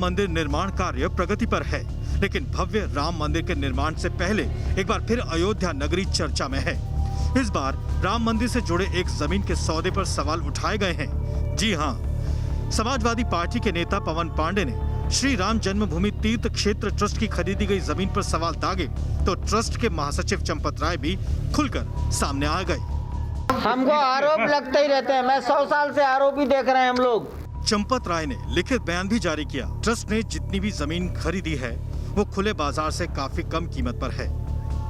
मंदिर निर्माण कार्य प्रगति पर है, लेकिन भव्य राम मंदिर के निर्माण से पहले एक बार फिर अयोध्या नगरी चर्चा में है। इस बार राम मंदिर से जुड़े एक जमीन के सौदे पर सवाल उठाए गए हैं। जी हां, समाजवादी पार्टी के नेता पवन पांडे ने श्री राम जन्मभूमि तीर्थ क्षेत्र ट्रस्ट की खरीदी गई जमीन पर सवाल दागे तो ट्रस्ट के महासचिव चंपत राय भी खुलकर सामने आ गए। हमको आरोप लगते ही रहते हैं, मैं 100 साल से आरोप ही देख रहे हैं हम लोग। चंपत राय ने लिखित बयान भी जारी किया। ट्रस्ट ने जितनी भी जमीन खरीदी है वो खुले बाजार से काफी कम कीमत पर है।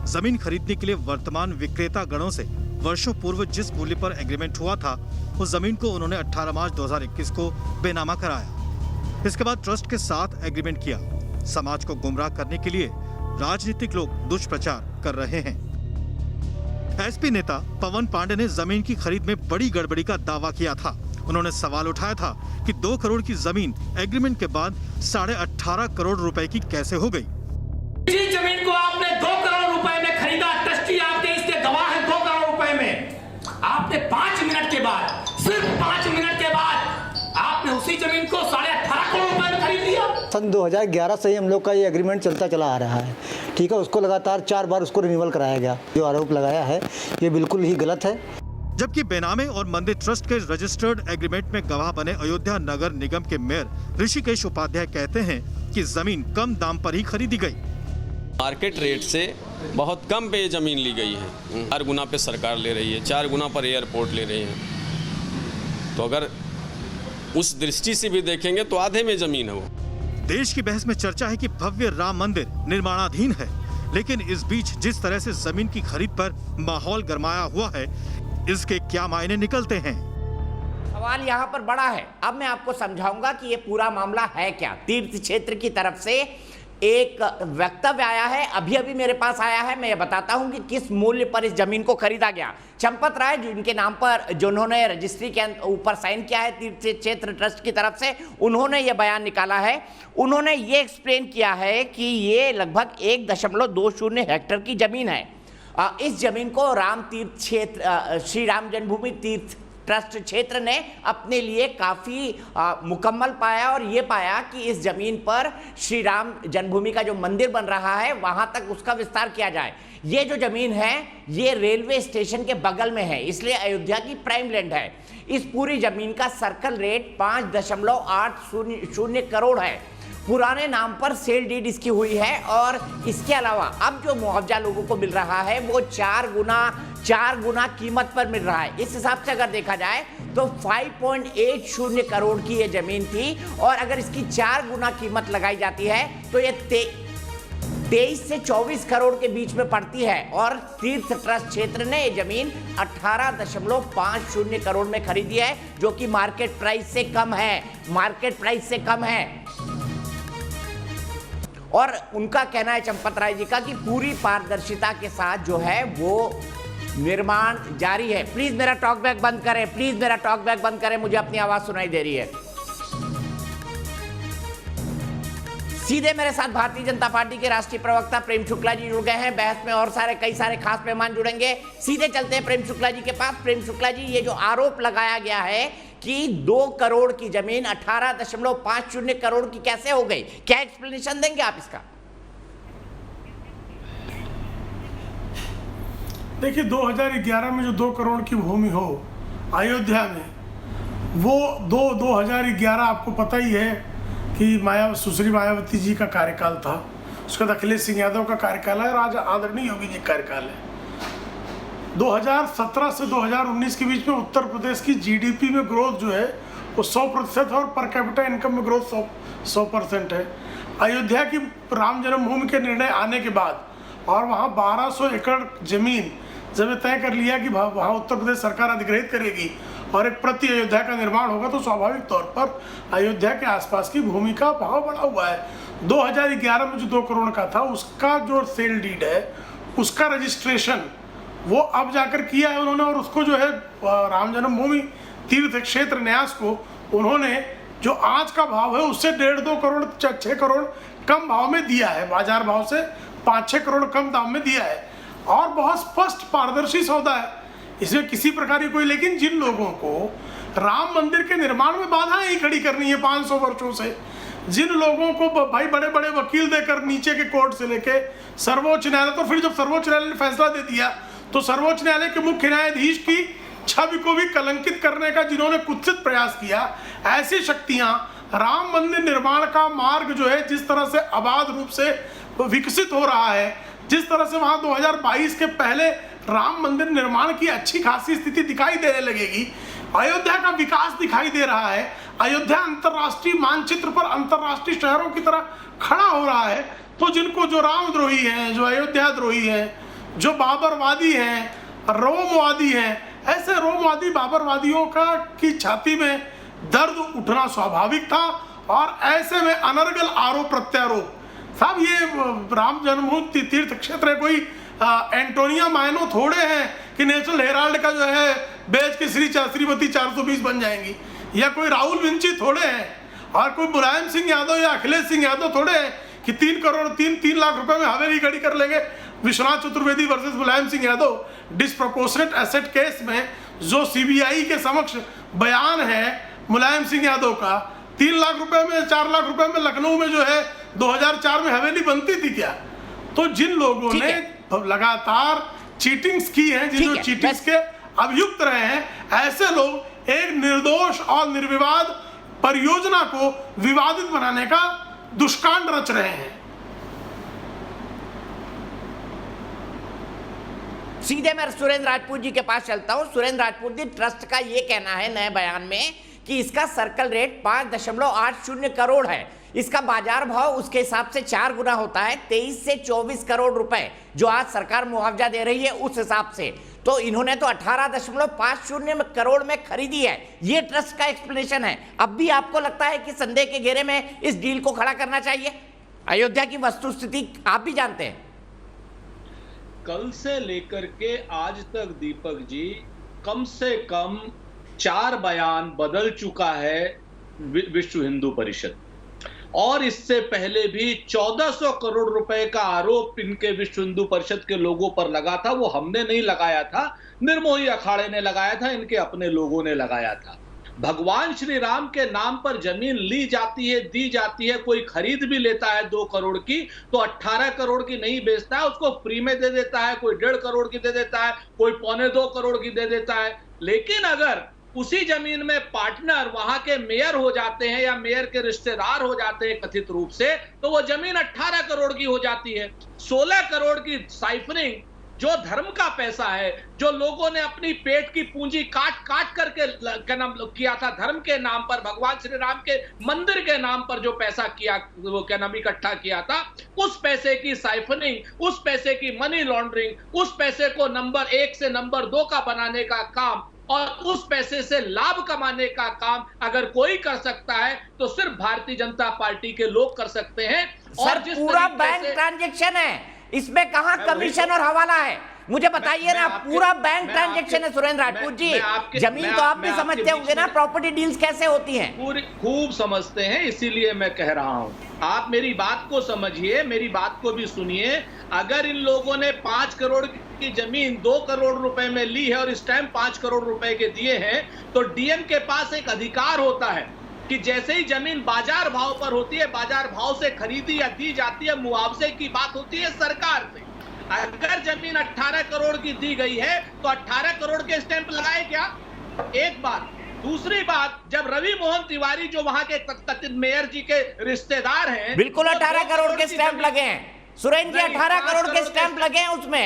जमीन खरीदने के लिए वर्तमान विक्रेता गणों से वर्षों पूर्व जिस मूल्य पर एग्रीमेंट हुआ था उस जमीन को उन्होंने 18 मार्च 2021 को बेनामा कराया। इसके बाद ट्रस्ट के साथ एग्रीमेंट किया। समाज को गुमराह करने के लिए राजनीतिक लोग दुष्प्रचार कर रहे हैं। एसपी नेता पवन पांडे ने जमीन की खरीद में बड़ी गड़बड़ी का दावा किया था। उन्होंने सवाल उठाया था कि 2 करोड़ की जमीन एग्रीमेंट के बाद 18.5 करोड़ रुपए की कैसे हो गई। इसी जमीन को आपने 2 करोड़ रुपए में खरीदा। ट्रस्टी आपके इसके गवाह है 2 करोड़ रुपए में। आपने 5 मिनट के बाद, सिर्फ 5 मिनट के बाद आपने उसी जमीन को 18.5 करोड़ रुपए में खरीद लिया। सन 2011 से ही हम लोग का ये एग्रीमेंट चलता चला आ रहा है। ठीक है, उसको लगातार 4 बार उसको रिन्यूअल कराया गया। जो आरोप लगाया है ये बिल्कुल ही गलत है। जबकि बेनामे और मंदिर ट्रस्ट के रजिस्टर्ड एग्रीमेंट में गवाह बने अयोध्या नगर निगम के मेयर ऋषिकेश उपाध्याय कहते हैं कि जमीन कम दाम पर ही खरीदी गई। मार्केट रेट से बहुत कम पे ये जमीन ली गई है। 4 गुना पे सरकार ले रही है, 4 गुना पर एयरपोर्ट ले रही है। तो अगर उस दृष्टि से भी देखेंगे तो आधे में जमीन है वो। देश की बहस में चर्चा है कि भव्य राम मंदिर निर्माणाधीन है, लेकिन इस बीच जिस तरह से जमीन की खरीद पर माहौल गरमाया हुआ है, इसके क्या मायने निकलते हैं? सवाल यहाँ पर बड़ा है। अब मैं आपको समझाऊंगा कि ये पूरा मामला है क्या। तीर्थ क्षेत्र की तरफ से एक वक्तव्य आया है, अभी अभी मेरे पास आया है। मैं ये बताता हूं कि किस मूल्य पर इस जमीन को खरीदा गया। चंपत राय जिनके नाम पर जिन्होंने रजिस्ट्री के ऊपर साइन किया है तीर्थ क्षेत्र ट्रस्ट की तरफ से, उन्होंने ये बयान निकाला है। उन्होंने ये एक्सप्लेन किया है कि ये लगभग 1.20 हेक्टेयर की जमीन है। इस जमीन को राम तीर्थ क्षेत्र श्री राम जन्मभूमि तीर्थ ट्रस्ट क्षेत्र ने अपने लिए काफ़ी मुकम्मल पाया और ये पाया कि इस जमीन पर श्री राम जन्मभूमि का जो मंदिर बन रहा है वहां तक उसका विस्तार किया जाए। ये जो जमीन है ये रेलवे स्टेशन के बगल में है, इसलिए अयोध्या की प्राइम लैंड है। इस पूरी जमीन का सर्कल रेट 5.800 करोड़ है। पुराने नाम पर सेल डीड इसकी हुई है और इसके अलावा अब जो मुआवजा लोगों को मिल रहा है वो 4 गुना कीमत पर मिल रहा है। इस हिसाब से अगर देखा जाए तो 5.80 करोड़ की ये जमीन थी और अगर इसकी 4 गुना कीमत लगाई जाती है तो ये 23 से 24 करोड़ के बीच में पड़ती है। और तीर्थ ट्रस्ट क्षेत्र ने ये जमीन 18.50 करोड़ में खरीदी है, जो कि मार्केट प्राइस से कम है। और उनका कहना है चंपत राय जी का कि पूरी पारदर्शिता के साथ जो है वो निर्माण जारी है। प्लीज मेरा टॉकबैक बंद करें, मुझे अपनी आवाज सुनाई दे रही है। सीधे मेरे साथ भारतीय जनता पार्टी के राष्ट्रीय प्रवक्ता प्रेम शुक्ला जी जुड़ गए हैं। बहस में और कई सारे खास मेहमान जुड़ेंगे। सीधे चलते हैं प्रेम शुक्ला जी के पास। प्रेम शुक्ला जी, ये जो आरोप लगाया गया है कि 2 करोड़ की जमीन 18.50 करोड़ की कैसे हो गई, क्या एक्सप्लेनेशन देंगे आप इसका? देखिए, 2011 में जो 2 करोड़ की भूमि हो अयोध्या में, वो 2011 आपको पता ही है कि सुश्री मायावती जी का कार्यकाल था, उसके बाद अखिलेश सिंह यादव का कार्यकाल है और आज आदरणीय योगी जी का कार्यकाल है। 2017 से 2019 के बीच में उत्तर प्रदेश की जीडीपी में ग्रोथ जो है वो 100% है और पर कैपिटा इनकम में ग्रोथ 100% है। अयोध्या की राम जन्मभूमि के निर्णय आने के बाद और वहाँ 1200 एकड़ जमीन जब तय कर लिया कि वहाँ उत्तर प्रदेश सरकार अधिग्रहित करेगी और एक प्रति अयोध्या का निर्माण होगा, तो स्वाभाविक तौर पर अयोध्या के आसपास की भूमि का भाव बढ़ा हुआ है। 2011 में जो 2 करोड़ का था उसका जो सेल डीड है उसका रजिस्ट्रेशन वो अब जाकर किया है उन्होंने, और उसको जो है राम जन्मभूमि तीर्थ क्षेत्र न्यास को उन्होंने जो आज का भाव है उससे 1.5-2 करोड़ 6 करोड़ कम भाव में दिया है। बाजार भाव से 5-6 करोड़ कम दाम में दिया है और बहुत स्पष्ट पारदर्शी सौदा है, इसमें किसी प्रकार की कोई। लेकिन जिन लोगों को राम मंदिर के निर्माण में बाधाएं ही खड़ी करनी है 500 वर्षों से, जिन लोगों को भाई बड़े बड़े वकील देकर नीचे के कोर्ट से लेके सर्वोच्च न्यायालय, तो फिर जब सर्वोच्च न्यायालय ने फैसला दे दिया तो सर्वोच्च न्यायालय के मुख्य न्यायाधीश की छवि को भी कलंकित करने का जिन्होंने कुत्सित प्रयास किया, ऐसी शक्तियां राम मंदिर निर्माण का मार्ग जो है जिस तरह से अबाध रूप से विकसित हो रहा है, जिस तरह से वहां 2022 के पहले राम मंदिर निर्माण की अच्छी खासी स्थिति दिखाई देने लगेगी, अयोध्या का विकास दिखाई दे रहा है, अयोध्या अंतर्राष्ट्रीय मानचित्र पर अंतर्राष्ट्रीय शहरों की तरह खड़ा हो रहा है, तो जिनको जो रामद्रोही हैं, जो अयोध्या द्रोही हैं, जो बाबरवादी हैं, रोमवादी हैं, ऐसे रोमवादी बाबरवादियों की छाती में दर्द उठना स्वाभाविक था। और ऐसे में अनर्गल आरोप प्रत्यारोप, साहब ये राम जन्मभूमि तीर्थ क्षेत्र है, कोई एंटोनिया मायनो थोड़े हैं कि नेशनल हेराल्ड का जो है बेच के श्रीमती 420 बन जाएंगी, या कोई राहुल विंची थोड़े हैं, और कोई मुलायम सिंह यादव या अखिलेश सिंह यादव थोड़े हैं कि 3 लाख रुपए में हवेली खड़ी कर लेंगे। Vishwanath Chaturvedi versus Mulayam Singh Yadav disproportionate asset case में जो सीबीआई के समक्ष बयान है मुलायम सिंह यादव का, 3 लाख रुपए में 4 लाख रुपए में लखनऊ में जो है 2004 में हवेली बनती थी क्या? तो जिन लोगों ने लगातार चीटिंग्स की हैं, जिन चीटिंग्स के अभियुक्त रहे हैं, ऐसे लोग एक निर्दोष और निर्विवाद परियोजना को विवादित बनाने का दुष्कांड रच रहे हैं। सीधे मैं सुरेंद्र राजपूत जी के पास चलता हूं। सुरेंद्र राजपूत जी, ट्रस्ट का ये कहना है नए बयान में कि इसका सर्कल रेट 5.80 करोड़ है, इसका बाजार भाव उसके हिसाब से 4 गुना होता है, 23 से 24 करोड़ रुपए जो आज सरकार मुआवजा दे रही है उस हिसाब से। तो इन्होंने तो 18.50 करोड़ में खरीदी है, ये ट्रस्ट का एक्सप्लेनेशन है। अब भी आपको लगता है कि संदेह के घेरे में इस डील को खड़ा करना चाहिए? अयोध्या की वस्तुस्थिति आप भी जानते हैं। कल से लेकर के आज तक दीपक जी कम से कम 4 बयान बदल चुका है विश्व हिंदू परिषद, और इससे पहले भी 1400 करोड़ रुपए का आरोप इनके विश्व हिंदू परिषद के लोगों पर लगा था। वो हमने नहीं लगाया था, निर्मोही अखाड़े ने लगाया था, इनके अपने लोगों ने लगाया था। भगवान श्री राम के नाम पर जमीन ली जाती है, दी जाती है, कोई खरीद भी लेता है 2 करोड़ की तो 18 करोड़ की नहीं बेचता है, उसको फ्री में दे देता है, कोई 1.5 करोड़ की दे देता है, कोई 1.25 करोड़ की दे देता है। लेकिन अगर उसी जमीन में पार्टनर वहां के मेयर हो जाते हैं या मेयर के रिश्तेदार हो जाते हैं कथित रूप से, तो वो जमीन 18 करोड़ की हो जाती है। 16 करोड़ की साइफरिंग, जो धर्म का पैसा है, जो लोगों ने अपनी पेट की पूंजी काट करके क्या नाम किया था धर्म के नाम पर, भगवान श्री राम के मंदिर के नाम पर जो पैसा किया, वो क्या नाम इकट्ठा किया था, उस पैसे की साइफनिंग, उस पैसे की मनी लॉन्ड्रिंग, उस पैसे को नंबर 1 से नंबर 2 का बनाने का काम और उस पैसे से लाभ कमाने का काम अगर कोई कर सकता है तो सिर्फ भारतीय जनता पार्टी के लोग कर सकते हैं। सर, पूरा बैंक ट्रांजैक्शन है, इसमें कहां कमीशन और हवाला है? मुझे बताइए ना, पूरा बैंक ट्रांजैक्शन है। सुरेंद्र राजपूत जी, जमीन तो आप भी समझते होंगे ना, प्रॉपर्टी डील्स कैसे होती हैं? पूरी खूब समझते हैं, इसीलिए मैं कह रहा हूं, आप मेरी बात को समझिए, मेरी बात को भी सुनिए। अगर इन लोगों ने 5 करोड़ की जमीन 2 करोड़ रुपए में ली है और स्टैंप 5 करोड़ रुपए के दिए हैं, तो डीएम के पास एक अधिकार होता है कि जैसे ही जमीन बाजार भाव पर होती है, बाजार भाव से खरीदी या दी जाती है, मुआवजे की बात होती है सरकार से। अगर जमीन 18 करोड़ की दी गई है तो 18 करोड़ के स्टैंप लगाए क्या? एक बात। दूसरी बात, जब रवि मोहन तिवारी जो वहां के कथित मेयर जी के रिश्तेदार हैं, बिल्कुल 18 करोड़ के स्टैंप लगे हैं सुरेंद्र जी, 18 करोड़ के स्टैंप लगे हैं उसमें।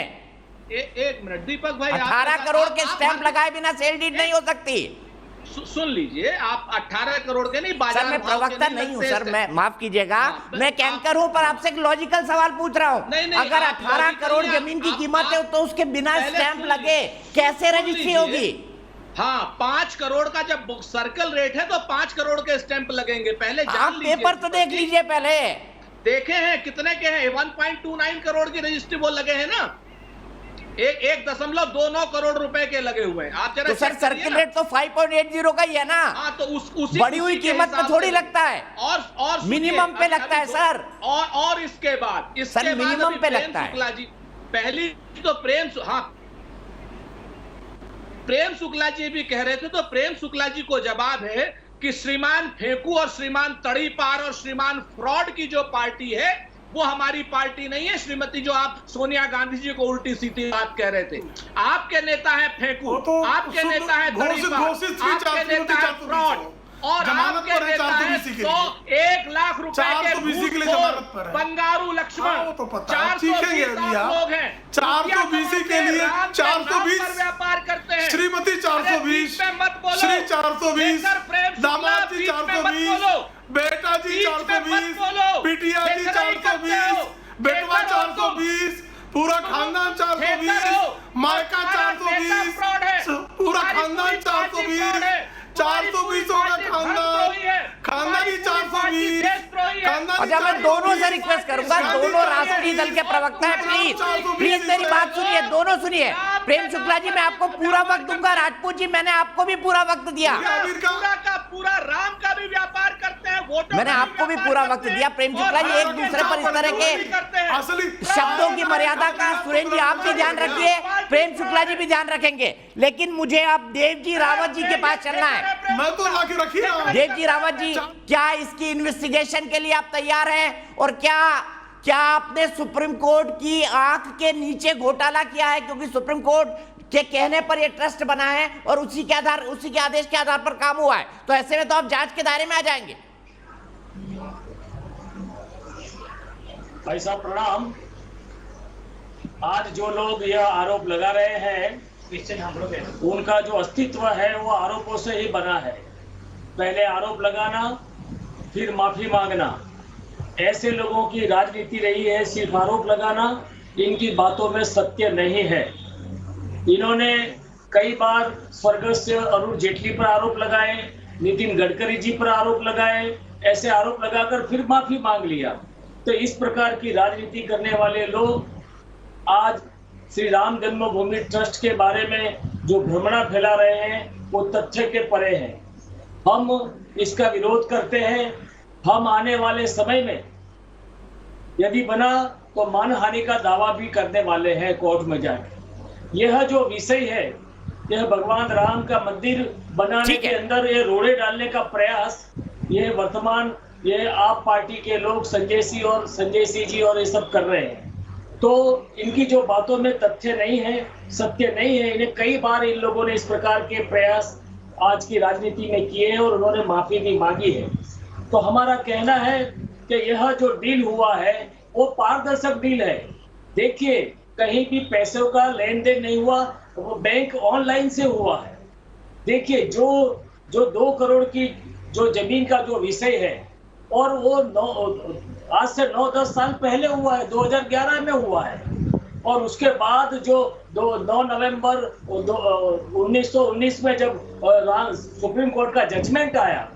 एक मिनट दीपक भाई, 18 करोड़ के स्टैंप लगाए बिना सेल डीड नहीं हो सकती। सुन लीजिए, आप 18 करोड़ के नहीं, बाजार सर मैं प्रवक्ता नहीं हूं सर, मैं माफ कीजिएगा, मैं कैंकर हूं, पर आपसे एक लॉजिकल सवाल पूछ रहा हूं। अगर 18 करोड़ जमीन की कीमत है तो उसके बिना स्टैंप लगे कैसे रजिस्ट्री होगी? हाँ, 5 करोड़ का जब सर्कल रेट है तो 5 करोड़ के स्टैंप लगेंगे। पहले आप पेपर तो देख लीजिए, पहले देखे हैं कितने के हैं? 1.29 करोड़ की रजिस्ट्री वो लगे हैं ना, 1.29 करोड़ रुपए के लगे हुए हैं। आप जरा तो सर सर्किल रेट तो 5.80 का ही है ना। हाँ, तो उसी बढ़ी हुई कीमत पे थोड़ी लगता है, और मिनिमम पे लगता है सर। और इसके बाद सर मिनिमम पे लगता है। शुक्ला जी, पहली तो प्रेम शुक्ला जी भी कह रहे थे, तो प्रेम शुक्ला जी को जवाब है कि श्रीमान फेंकू और श्रीमान तड़ीपार और श्रीमान फ्रॉड की जो पार्टी है वो हमारी पार्टी नहीं है। श्रीमती, जो आप सोनिया गांधी जी को उल्टी सीधी बात कह रहे थे, आपके नेता है फेंकू, तो आपके नेता है तड़ीपार, आपके नेता है फ्रॉड और आपके नेता है 1 लाख रुपए के बंगारू लक्ष्मण। 420 लोग हैं, 420 के लिए 420 व्यापार करते हैं। श्रीमती 420, श्री 420, दामाद जी 420, बेटा जी 420, बिटिया जी 420, बेटवा 420, पूरा खानदान 420, मायका 420, पूरा खानदान 420, 420 होगा खानदानी 420। अच्छा, मैं दोनों से रिक्वेस्ट करूंगा, दोनों राष्ट्रीय दल के प्रवक्ता है, प्लीज मेरी बात सुनिए, दोनों सुनिए। प्रेम शुक्ला जी, मैं आपको पूरा वक्त दूंगा। राजपूत जी, मैंने आपको भी पूरा वक्त दिया। पूरा राम का भी व्यापार करते हैं, वोटों मैंने आपको भी पूरा वक्त दिया। प्रेम शुक्ला जी, एक दूसरे पर इस तरह के शब्दों की मर्यादा का सुरेंद्र जी आप भी ध्यान रखिए, प्रेम शुक्ला जी भी ध्यान रखेंगे। लेकिन मुझे अब देवजी रावत जी के पास चलना है। मैं तो लाके रखी रहा हूं। देवजी रावत जी, क्या इसकी इन्वेस्टिगेशन के लिए आप तैयार हैं? और क्या आपने सुप्रीम कोर्ट की आंख के नीचे घोटाला किया है? क्योंकि सुप्रीम कोर्ट के कहने पर यह ट्रस्ट बना है और उसी के आदेश के आधार पर काम हुआ है, तो ऐसे में तो आप जांच के दायरे में आ जाएंगे। भाई साहब प्रणाम। आज जो लोग यह आरोप लगा रहे हैं, उनका जो अस्तित्व है वो आरोपों से ही बना है। पहले आरोप लगाना, फिर माफी मांगना, ऐसे लोगों की राजनीति रही है। सिर्फ आरोप लगाना, इनकी बातों में सत्य नहीं है। इन्होंने कई बार स्वर्गस्थ अरुण जेटली पर आरोप लगाए, नितिन गडकरी जी पर आरोप लगाए, ऐसे आरोप लगाकर फिर माफी मांग लिया। तो इस प्रकार की राजनीति करने वाले लोग आज श्री राम जन्मभूमि ट्रस्ट के बारे में जो भ्रमणा फैला रहे हैं वो तथ्य के परे हैं। हम इसका विरोध करते हैं। हम आने वाले समय में यदि बना तो मानहानि का दावा भी करने वाले हैं कोर्ट में जाकर। यह जो विषय है, यह भगवान राम का मंदिर बनाने के अंदर ये रोड़े डालने का प्रयास, ये वर्तमान ये आप पार्टी के लोग संजय सिंह जी और ये सब कर रहे हैं। तो इनकी जो बातों में तथ्य नहीं है, सत्य नहीं है। इन्हें कई बार इन लोगों ने इस प्रकार के प्रयास आज की राजनीति में किए हैं और उन्होंने माफी भी मांगी है। तो हमारा कहना है कि यह जो डील हुआ है वो पारदर्शक डील है। देखिए, कहीं भी पैसों का लेन देन नहीं हुआ, वो बैंक ऑनलाइन से हुआ है। देखिए, जो 2 करोड़ की जो जमीन का जो विषय है, और वो आज से 9-10 साल पहले हुआ है, 2011 में हुआ है। और उसके बाद जो 9 नवंबर 1919 में जब सुप्रीम कोर्ट का जजमेंट आया,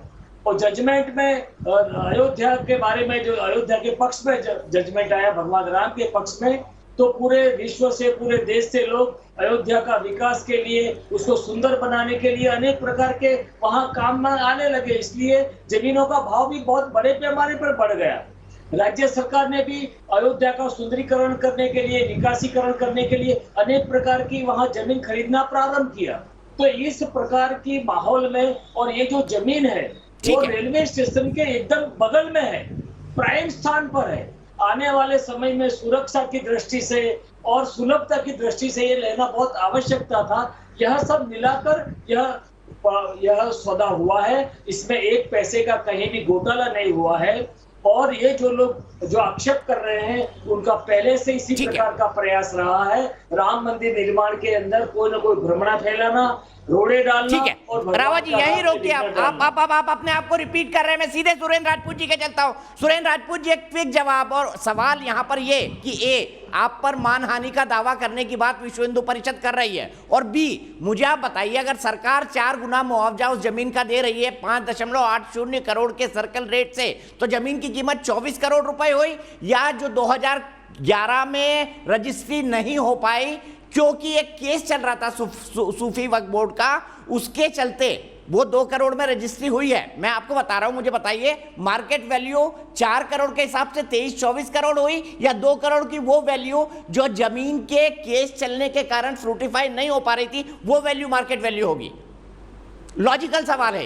और जजमेंट में अयोध्या के बारे में, जो अयोध्या के पक्ष में जजमेंट आया, भगवान राम के पक्ष में, तो पूरे विश्व से, पूरे देश से लोग अयोध्या का विकास के लिए, उसको सुंदर बनाने के लिए अनेक प्रकार के वहां काम में आने लगे। इसलिए जमीनों का भाव भी बहुत बड़े पैमाने पर बढ़ गया। राज्य सरकार ने भी अयोध्या का सुंदरीकरण करने के लिए, विकासीकरण करने के लिए अनेक प्रकार की वहां जमीन खरीदना प्रारंभ किया। तो इस प्रकार की माहौल में, और ये जो जमीन है वो रेलवे स्टेशन के एकदम बगल में है, प्राइम स्थान पर है। आने वाले समय में सुरक्षा की दृष्टि से और सुलभता की दृष्टि से ये लेना बहुत आवश्यकता था। यह सब मिलाकर यह सौदा हुआ है। इसमें एक पैसे का कहीं भी घोटाला नहीं हुआ है। और ये जो लोग जो आक्षेप कर रहे हैं, उनका पहले से इसी प्रकार का प्रयास रहा है। राम मंदिर निर्माण के अंदर कोई न कोई भ्रमणा फैलाना, रोड़े डालना। ठीक है रावत जी, यही रोकिए आप अपने आप को रिपीट कर रहे हैं। मैं सीधे सुरेंद्र राजपूत जी के चलता हूं। सुरेंद्र राजपूत जी, एक क्विक जवाब। और सवाल यहां पर ये कि ए, आप पर मानहानि का दावा करने की बात विश्व हिंदू परिषद कर रही है, और बी, मुझे आप बताइए, अगर सरकार 4 गुना मुआवजा उस जमीन का दे रही है 5.80 करोड़ के सर्कल रेट से, तो जमीन की कीमत 24 करोड़ रुपए हुई, या जो 2011 में रजिस्ट्री नहीं हो पाई क्योंकि एक केस चल रहा था सूफी वक्फ बोर्ड का, उसके चलते वो 2 करोड़ में रजिस्ट्री हुई है। मैं आपको बता रहा हूं, मुझे बताइए, मार्केट वैल्यू 4 करोड़ के हिसाब से 23-24 करोड़ हुई, या 2 करोड़ की वो वैल्यू जो जमीन के केस चलने के कारण फ्रूटिफाई नहीं हो पा रही थी, वो वैल्यू मार्केट वैल्यू होगी? लॉजिकल सवाल है।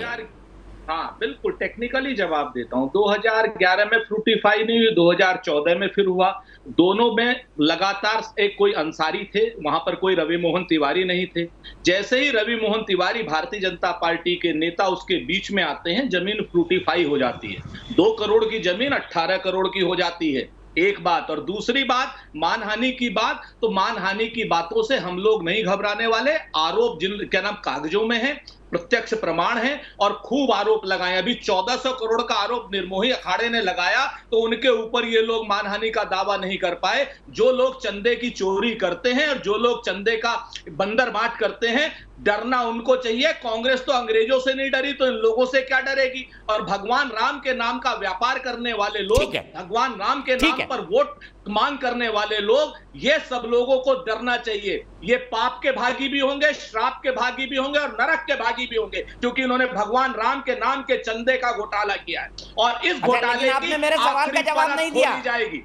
हाँ बिल्कुल टेक्निकली जवाब देता हूं। 2011 में फ्रूटिफाई नहीं हुई, 2014 में फिर हुआ। दोनों में लगातार एक कोई अंसारी थे, वहां पर कोई रवि मोहन तिवारी नहीं थे। जैसे ही रवि मोहन तिवारी भारतीय जनता पार्टी के नेता उसके बीच में आते हैं, जमीन फ्रूटिफाई हो जाती है। 2 करोड़ की जमीन 18 करोड़ की हो जाती है, एक बात। और दूसरी बात मानहानि की बात, तो मानहानि की बातों से हम लोग नहीं घबराने वाले। आरोप जिन क्या नाम कागजों में है, प्रत्यक्ष प्रमाण है और खूब आरोप लगाए। अभी 1400 करोड़ का आरोप निर्मोही अखाड़े ने लगाया, तो उनके ऊपर ये लोग मानहानि का दावा नहीं कर पाए। जो लोग चंदे की चोरी करते हैं और जो लोग चंदे का बंदरबाट करते हैं, डरना उनको चाहिए। कांग्रेस तो अंग्रेजों से नहीं डरी, तो इन लोगों से क्या डरेगी? और भगवान राम के नाम का व्यापार करने वाले लोग, भगवान राम के नाम पर वोट मांग करने वाले लोग, ये सब लोगों को डरना चाहिए। ये पाप के भागी भी होंगे, श्राप के भागी भी होंगे और नरक के भागी भी होंगे, क्योंकि इन्होंने भगवान राम के नाम के चंदे का घोटाला किया है। और इस घोटाले आपने मेरे सवाल का जवाब नहीं दिया। जाएगी।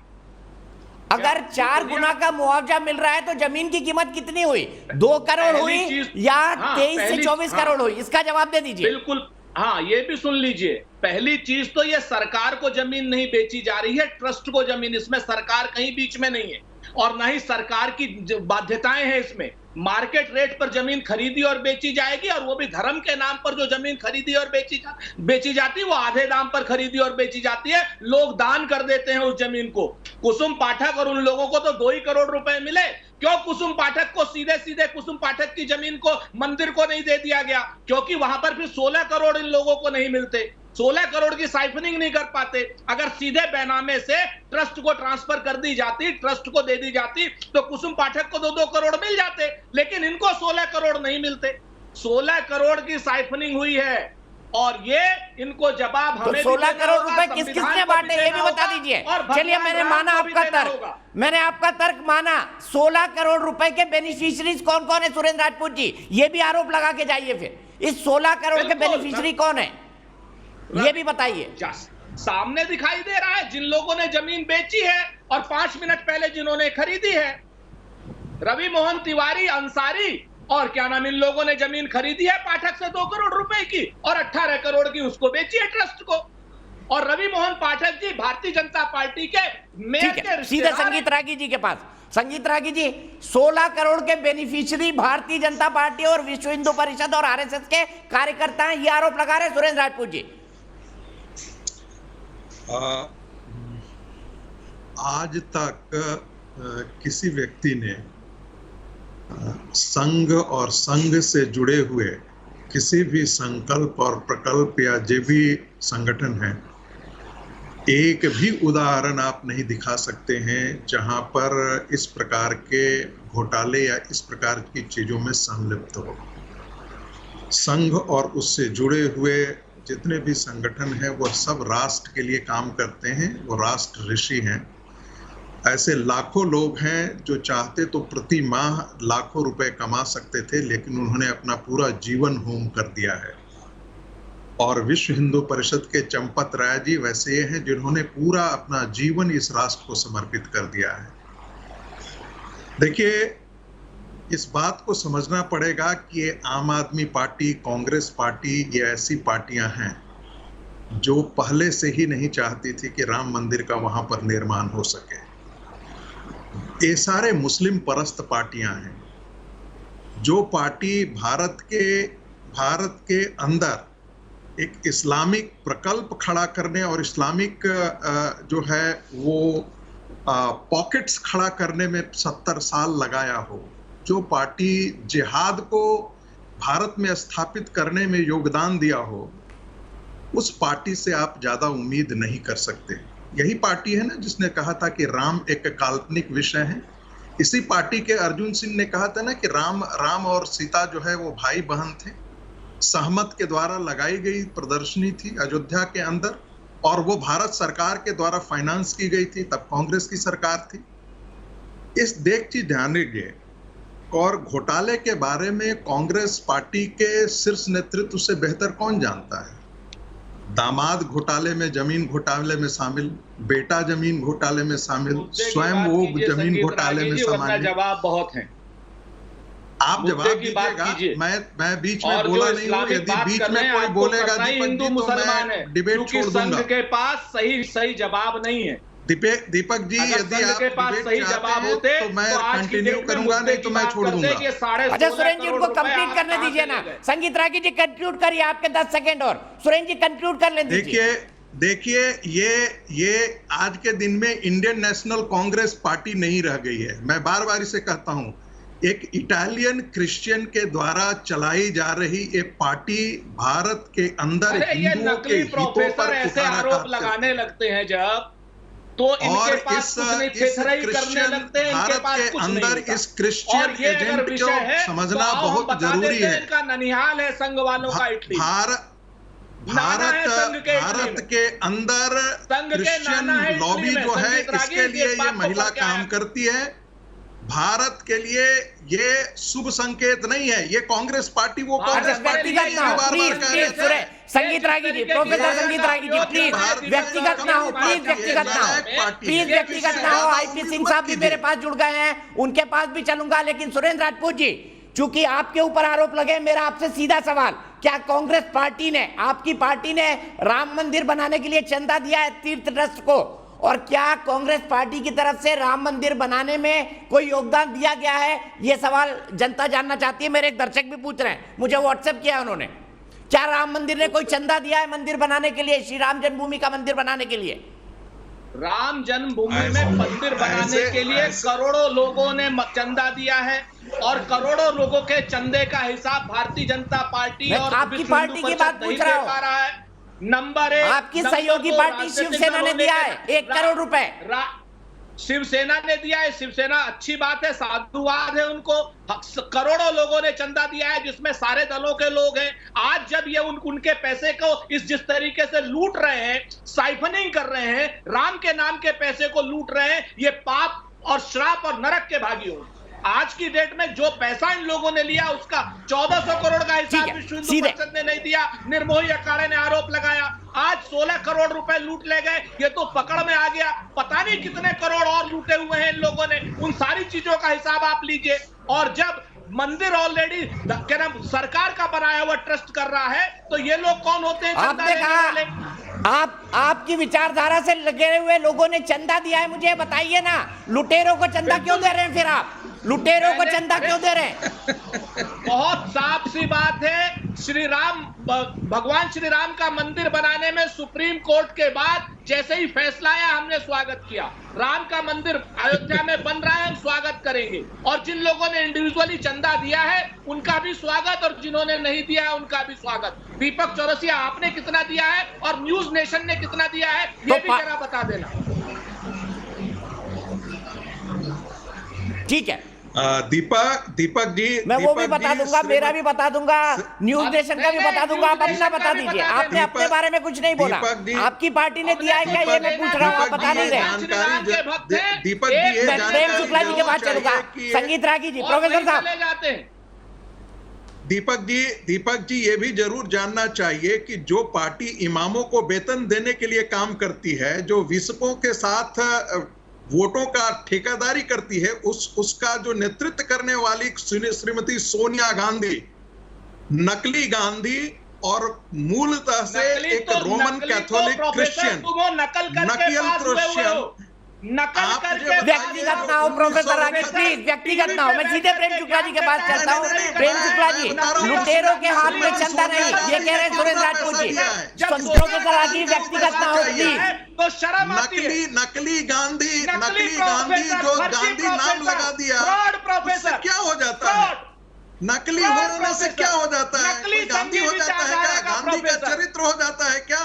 अगर 4 गुना का मुआवजा मिल रहा है तो जमीन की कीमत कितनी हुई? 2 करोड़ हुई या 23 से 24 करोड़ हुई? इसका जवाब दे दीजिए। बिल्कुल, हाँ ये भी सुन लीजिए। पहली चीज तो ये सरकार को जमीन नहीं बेची जा रही है, ट्रस्ट को जमीन। इसमें सरकार कहीं बीच में नहीं है और ना ही सरकार की बाध्यताएं हैं इसमें। मार्केट रेट पर जमीन खरीदी और बेची जाएगी, और वो भी धर्म के नाम पर जो जमीन खरीदी और बेची जाती है वो आधे दाम पर खरीदी और बेची जाती है। लोग दान कर देते हैं उस जमीन को। कुसुम पाठक और उन लोगों को तो 2 ही करोड़ रुपए मिले। क्यों कुसुम पाठक को सीधे सीधे कुसुम पाठक की जमीन को मंदिर को नहीं दे दिया गया? क्योंकि वहां पर फिर 16 करोड़ इन लोगों को नहीं मिलते। 16 करोड़ की साइफनिंग नहीं कर पाते। अगर सीधे बेनामे से ट्रस्ट को ट्रांसफर कर दी जाती, ट्रस्ट को दे दी जाती, तो कुसुम पाठक को 2-2 करोड़ मिल जाते। लेकिन इनको 16 करोड़ नहीं मिलते। 16 करोड़ की साइफनिंग हुई है और ये इनको जवाब हमें 16 करोड़ रुपए किसने बांटे ये भी बता दीजिए। चलिए, मैंने माना आपका तर्क, मैंने आपका तर्क माना। 16 करोड़ रुपए के बेनिफिशियरीज कौन कौन है सुरेंद्र राजपूत जी? ये भी आरोप लगा के जाइए। फिर इस 16 करोड़ के बेनिफिशियरी कौन है ये भी बताइए। सामने दिखाई दे रहा है जिन लोगों ने जमीन बेची है और 5 मिनट पहले जिन्होंने खरीदी है। रवि मोहन तिवारी, अंसारी और क्या नाम, इन लोगों ने जमीन खरीदी है पाठक से 2 करोड़ रुपए की और 18 करोड़ की उसको बेची है ट्रस्ट को। और रवि मोहन पाठक जी भारतीय जनता पार्टी के मेयर के सीधे संगीत रागी जी के पास। संगीत रागी जी, 16 करोड़ के बेनिफिशियरी भारतीय जनता पार्टी और विश्व हिंदू परिषद और आरएसएस के कार्यकर्ता हैं, ये आरोप लगा रहे सुरेंद्र राजपूत जी। आज तक किसी व्यक्ति ने संघ और संघ से जुड़े हुए किसी भी संकल्प और प्रकल्प या जो भी संगठन है, एक भी उदाहरण आप नहीं दिखा सकते हैं जहां पर इस प्रकार के घोटाले या इस प्रकार की चीजों में संलिप्त हो। संघ और उससे जुड़े हुए जितने भी संगठन हैं वो सब राष्ट्र के लिए काम करते हैं, वो राष्ट्र ऋषि हैं। ऐसे लाखों लोग हैं जो चाहते तो प्रति माह लाखों रुपए कमा सकते थे, लेकिन उन्होंने अपना पूरा जीवन होम कर दिया है। और विश्व हिंदू परिषद के चंपत राय जी वैसे ये हैं जिन्होंने पूरा अपना जीवन इस राष्ट्र को समर्पित कर दिया है। देखिए, इस बात को समझना पड़ेगा कि ये आम आदमी पार्टी, कांग्रेस पार्टी, ये ऐसी पार्टियां हैं जो पहले से ही नहीं चाहती थी कि राम मंदिर का वहां पर निर्माण हो सके। ये सारे मुस्लिम परस्त पार्टियां हैं। जो पार्टी भारत के अंदर एक इस्लामिक प्रकल्प खड़ा करने और इस्लामिक जो है वो पॉकेट्स खड़ा करने में 70 साल लगाया हो, जो पार्टी जिहाद को भारत में स्थापित करने में योगदान दिया हो, उस पार्टी से आप ज्यादा उम्मीद नहीं कर सकते। यही पार्टी है ना जिसने कहा था कि राम एक काल्पनिक विषय है। इसी पार्टी के अर्जुन सिंह ने कहा था ना कि राम और सीता जो है वो भाई बहन थे। सहमत के द्वारा लगाई गई प्रदर्शनी थी अयोध्या के अंदर और वो भारत सरकार के द्वारा फाइनेंस की गई थी, तब कांग्रेस की सरकार थी। इस देख चीज ध्यान रखिए। और घोटाले के बारे में कांग्रेस पार्टी के शीर्ष नेतृत्व से बेहतर कौन जानता है? दामाद घोटाले में, जमीन घोटाले में शामिल, बेटा जमीन घोटाले में शामिल, स्वयं वो जमीन घोटाले में शामिल। जवाब बहुत हैं। आप मुद्दे जवाब की बात दीजिएगा। कीजिए। मैं बीच में और बोला जो नहीं हूँ। इस्लामिक यदि बात बीच कर में रहे हैं, कोई आपको बोलेगा करना ही दीपक हिंदू जी तो मुसलमान है, मैं डिबेट क्योंकि छोड़ संघ दूंगा। के पास सही जवाब नहीं है। दीपक जी अगर यदि संघ आप के पास डिबेट सही चाहते जवाब हैं होते तो मैं तो आज की कंटिन्यू डेट में करूंगा, मुद्दे नहीं तो की मैं बात छोड़ करते दूंगा। कि ये 16.5 अच्छा सुरेंद्र जी करोड़ उनको रुपए कंप्लीट आप करने कहां दीजिए से ना। ले गए? संगीत रागी जी कंक्लूड करिए, आपके 10 सेकंड और। सुरेंद्र जी कंक्लूड कर ले दीजिए। देखिए ये आज के दिन में इंडियन नेशनल कांग्रेस पार्टी नहीं रह गई है। मैं बार बार इसे कहता हूं, एक इटालियन क्रिश्चियन के द्वारा चलाई जा रही एक पार्टी भारत के अंदर अरे ये हिंदुओं के नकली हितों प्रोफेसर पर ऐसे कुठाराघात आरोप करते हैं। लगाने लगते हैं जब, तो इनके पास कुछ नहीं, थेथराई करने लगते हैं, इनके भारत पास के कुछ नहीं अंदर होता। इस क्रिश्चियन और ये अगर एजेंट विषय को है समझना तो आओ हम बहुत बता जरूरी देते हैं, है। इनका ननिहाल है संघ वालों का इटली। नाना है संघ के इटली भारत में। के अंदर संघ के क्रिश्चियन नाना है इटली लॉबी में। जो है संगीत रागी इसके इस लिए बात ये को महिला पढ़ के काम आया। करती है। भारत के लिए ये शुभ संकेत नहीं है। ये कांग्रेस पार्टी वो कांग्रेस पार्टी व्यक्तिगत ना हो प्लीज, संगीत रागी जी, प्रोफेसर संगीत रागी जी प्लीज व्यक्तिगत ना हो, प्लीज व्यक्तिगत ना हो, प्लीज व्यक्तिगत ना हो। आईपी सिंह साहब भी मेरे पास जुड़ गए हैं, उनके पास भी चलूंगा। लेकिन सुरेंद्र राजपूत जी, चूंकि आपके ऊपर आरोप लगे, मेरा आपसे सीधा सवाल, क्या कांग्रेस पार्टी ने, आपकी पार्टी ने राम मंदिर बनाने के लिए चंदा दिया है तीर्थ ट्रस्ट को? और क्या कांग्रेस पार्टी की तरफ से राम मंदिर बनाने में कोई योगदान दिया गया है? यह सवाल जनता जानना चाहती है। मेरे एक दर्शक भी पूछ रहे हैं, मुझे व्हाट्सएप किया उन्होंने। क्या राम मंदिर ने कोई चंदा दिया है मंदिर बनाने के लिए, श्री राम जन्मभूमि का मंदिर बनाने के लिए? राम जन्मभूमि में मंदिर बनाने के लिए करोड़ों लोगों ने चंदा दिया है, और करोड़ों लोगों के चंदे का हिसाब भारतीय जनता पार्टी और आपकी पार्टी की बात पूछ रहा हूं। नंबर 1 आपकी सहयोगी पार्टी शिवसेना ने दिया है 1 करोड़ रुपए। शिवसेना ने दिया है। शिवसेना अच्छी बात है, साधुवाद है उनको। करोड़ों लोगों ने चंदा दिया है, जिसमें सारे दलों के लोग हैं। आज जब ये उनके पैसे को जिस तरीके से लूट रहे हैं, साइफनिंग कर रहे हैं, राम के नाम के पैसे को लूट रहे हैं, ये पाप और श्राप और नरक के भागी हो। आज की डेट में जो पैसा इन लोगों ने लिया, उसका 1400 करोड़ का हिसाब विश्व हिंदू परिषद ने नहीं दिया। निर्मोही अखाड़े ने आरोप लगाया। आज 16 करोड़ रुपए लूट ले गए, ये तो पकड़ में आ गया। पता नहीं कितने करोड़ और लूटे हुए हैं इन लोगों ने। उन सारी चीजों का हिसाब आप लीजिए। और जब मंदिर ऑलरेडी सरकार का बनाया हुआ ट्रस्ट कर रहा है, तो ये लोग कौन होते हैं? आपने कहा आपकी विचारधारा से लगे हुए लोगों ने चंदा दिया है, मुझे बताइए ना। लुटेरों को चंदा क्यों दे रहे हैं? फिर आप लुटेरों को चंदा क्यों दे रहे हैं? बहुत साफ सी बात है। श्री राम, भगवान श्री राम का मंदिर बनाने में सुप्रीम कोर्ट के बाद जैसे ही फैसला आया, हमने स्वागत किया। राम का मंदिर अयोध्या में बन रहा है, हम स्वागत करेंगे। और जिन लोगों ने इंडिविजुअली चंदा दिया है उनका भी स्वागत, और जिन्होंने नहीं दिया है उनका भी स्वागत। दीपक चौरसिया, आपने कितना दिया है और न्यूज नेशन ने कितना दिया है, ये भी जरा बता देना। ठीक है दीपक जी, मैं वो भी बता दूंगा, मेरा भी बता दूंगा, न्यूज नेशन का भी बता दूंगा। आप अपना बता दीजिए। आपने अपने बारे में कुछ नहीं बोला। आपकी पार्टी ने दिया है क्या, ये मैं पूछ रहा हूँ, आप बता नहीं रहे। दीपक जी, प्रेम शुक्ला जी के पास चलूंगा। संगीत रागी जी, प्रोफेसर साहब। दीपक जी, ये भी जरूर जानना चाहिए कि जो पार्टी इमामों को वेतन देने के लिए काम करती है, जो विस्पों के साथ वोटों का ठेकेदारी करती है, उसका जो नेतृत्व करने वाली श्रीमती सोनिया गांधी नकली गांधी और मूलतः से एक रोमन कैथोलिक क्रिश्चियन, नकल क्रिश्चियन। व्यक्तिगत ना हो प्रोफेसर रागी, प्लीज व्यक्तिगत ना हो। मैं सीधे प्रेम शुक्ला जी के पास चलता हूँ। प्रेम शुक्ला जी, लुटेरों के हाथ में चंदा नहीं, ये कह रहे हैं सुरेंद्र राजपूत जी। प्रोफेसर रागी, व्यक्तिगत ना हो प्लीज। तो शर्म आती है। नकली गांधी जो गांधी नाम लगा दिया, उससे क्या हो जाता है? नकली होने से क्या हो जाता है? कोई गांधी हो जाता है क्या? गांधी का चरित्र हो जाता है क्या?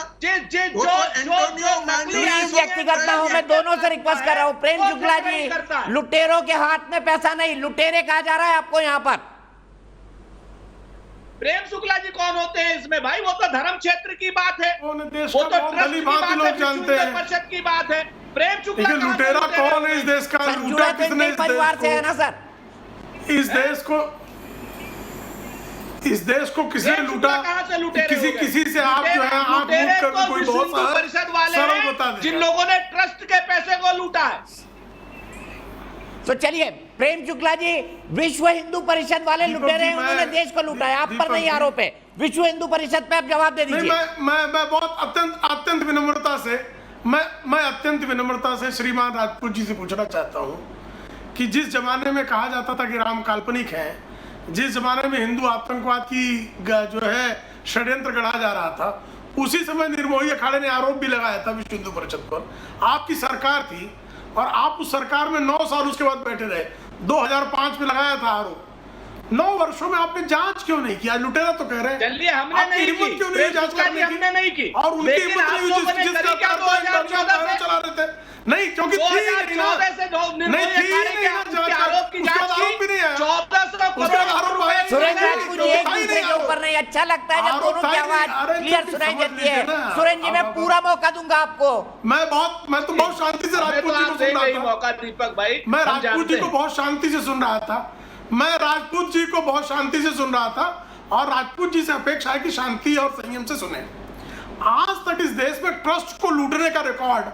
प्लीज व्यक्तिगत ना हो। मैं दोनों से रिक्वेस्ट कर रहा हूँ। प्रेम शुक्ला जी, लुटेरों के हाथ में पैसा नहीं, लुटेरे कहा जा रहा है आपको यहाँ पर। प्रेम शुक्ला जी कौन होते हैं इसमें भाई? वो तो धर्म क्षेत्र की बात है, वो तो ट्रस्ट की बात है, विश्व हिंदू परिषद की बात है। प्रेम शुक्ला लुटेरा कौन है इस देश का? लूटा किसने इस परिवार से है ना सर? इस देश को किसने लूटा? किसी से आप जो है आप लूट कर कोई बहुत परिषद वाले हैं जिन लोगों ने ट्रस्ट के पैसे को लूटा है। तो चलिए प्रेम शुक्ला जी, विश्व हिंदू परिषद वाले लुटेरे हैं, उन्होंने देश को लूटा है, आप पर नहीं आरोप है। विश्व हिंदू परिषद पे आप जवाब दे दीजिए। मैं बहुत अत्यंत विनम्रता से श्रीमान राजपूत जी से पूछना चाहता हूँ कि जिस जमाने में कहा जाता था कि राम काल्पनिक है, जिस जमाने में हिंदू आतंकवाद की जो है षड्यंत्र गढ़ा जा रहा था, उसी समय निर्मोही अखाड़े ने आरोप भी लगाया था विश्व हिंदू परिषद पर। आपकी सरकार थी और आप उस सरकार में 9 साल उसके बाद बैठे रहे। 2005 में लगाया था आरोप। 9 वर्षों में आपने जांच क्यों नहीं किया? लुटेरा तो कह रहे हैं। चलिए, हमने नहीं की, क्यों नहीं जांच करने की? हमने नहीं की, और उनकी हिम्मत नहीं हुई जिसका चला रहे थे। नहीं, क्योंकि 2014 से आरोप की जांच की, 1400 करोड़ रुपए। सुरेंद्र राजपूत जी एक दूसरे के ऊपर नहीं, अच्छा लगता है जब दोनों की आवाज क्लियर सुनाई देती है। सुरेंद्र जी, मैं पूरा मौका दूंगा आपको। मैं तो बहुत शांति से राजपूत जी को सुन रहा था। मौका दीपक भाई, मैं राजपूत जी को बहुत शांति से सुन रहा था। और राजपूत जी से अपेक्षा है कि शांति और संयम से सुने। आज तक इस देश में ट्रस्ट को लूटने का रिकॉर्ड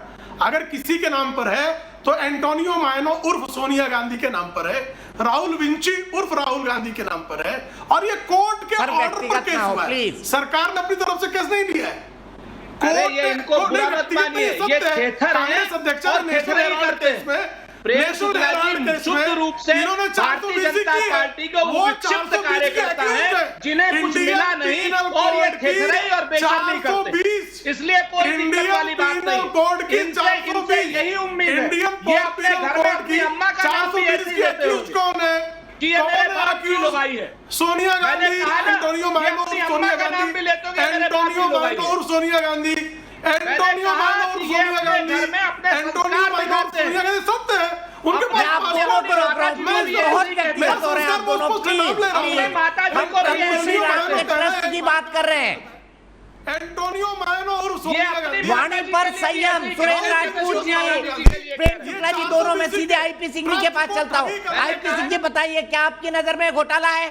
अगर किसी के नाम पर है तो एंटोनियो मायनो उर्फ सोनिया गांधी के नाम पर है, राहुल विंची उर्फ राहुल गांधी के नाम पर है, और ये कोर्ट के ऑर्डर पर केस हुआ है। सरकार ने अपनी तरफ से केस नहीं लिया है। अरे ये इनको बुरा मत मानिए, ये थेथर है और थेथर करते हैं। प्रेम शुक्ला जी शुद्ध रूप से भारतीय जनता पार्टी को वो विक्षिप्त कार्यकर्ता है जिन्हें कुछ मिला नहीं, और ये थेथराई और बेशर्मी करते, इसलिए कोई दिक्कत वाली बात नहीं। इनसे यही उम्मीद है, ये अपने घर में अपनी अम्मा का नाम भी ऐसे ही लेते होंगे कि ये मेरे बाप की लुगाई है। सोनिया गांधी, एंटोनियो मायनो और सोनिया गांधी, एंटोनियो मायनो और सोनिया गांधी, एंटोनियो मायनो और सोनिया गांधी, एंटोनियो मायनो और सोनिया गांधी सब थे। उनके पास ट्रस्ट की बात कर रहे हैं। एंटोनियो मायनो और सोनिया गांधी, वाणी पर संयम। सुरेंद्र राजपूत जी, प्रेम शुक्ला जी, दोनों में सीधे आईपी सिंह के पास चलता हूँ। आईपी सिंह जी, बताइए क्या आपकी नजर में घोटाला है?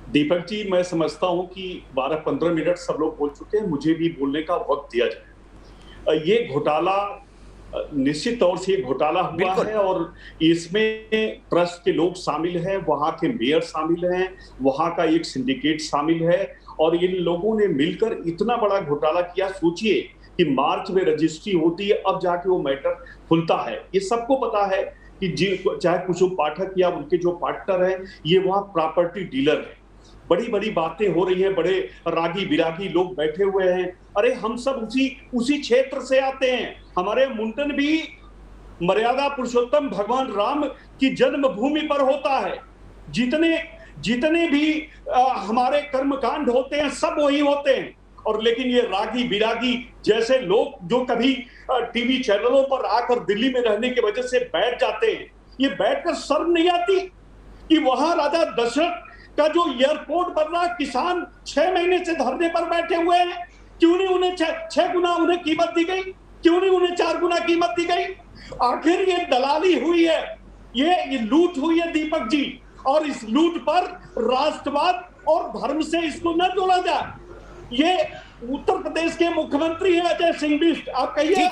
दीपक जी, मैं समझता हूं कि 12-15 मिनट सब लोग बोल चुके हैं, मुझे भी बोलने का वक्त दिया जाए। ये घोटाला निश्चित तौर से घोटाला हुआ है और इसमें ट्रस्ट के लोग शामिल हैं, वहां के मेयर शामिल हैं, वहां का एक सिंडिकेट शामिल है, और इन लोगों ने मिलकर इतना बड़ा घोटाला किया। सोचिए कि मार्च में रजिस्ट्री होती है, अब जाके वो मैटर खुलता है। ये सबको पता है कि चाहे कुसुम पाठक या उनके जो पार्टनर हैं, ये वहां प्रॉपर्टी डीलर है। बड़ी बड़ी बातें हो रही हैं, बड़े रागी बिरागी लोग बैठे हुए हैं। अरे हम सब उसी क्षेत्र से आते हैं। हमारे मुंडन भी मर्यादा पुरुषोत्तम भगवान राम की जन्मभूमि पर होता है। जितने भी हमारे कर्मकांड होते हैं सब वही होते हैं। और लेकिन ये रागी बिरागी जैसे लोग जो कभी टीवी चैनलों पर आकर दिल्ली में रहने की वजह से बैठ जाते हैं, ये बैठकर शर्म नहीं आती कि वहां राजा दशरथ का जो एयरपोर्ट बन रहा, किसान 6 महीने से धरने पर बैठे हुए हैं। क्यों नहीं उन्हें 6 गुना उन्हें कीमत दी गई? क्यों नहीं उन्हें 4 गुना कीमत दी गई? आखिर ये दलाली हुई है, ये लूट हुई है दीपक जी, और इस लूट पर राष्ट्रवाद और धर्म से इसको न जोड़ा जाए। ये उत्तर प्रदेश के मुख्यमंत्री हैं अजय सिंह बिष्ट, आप कहिए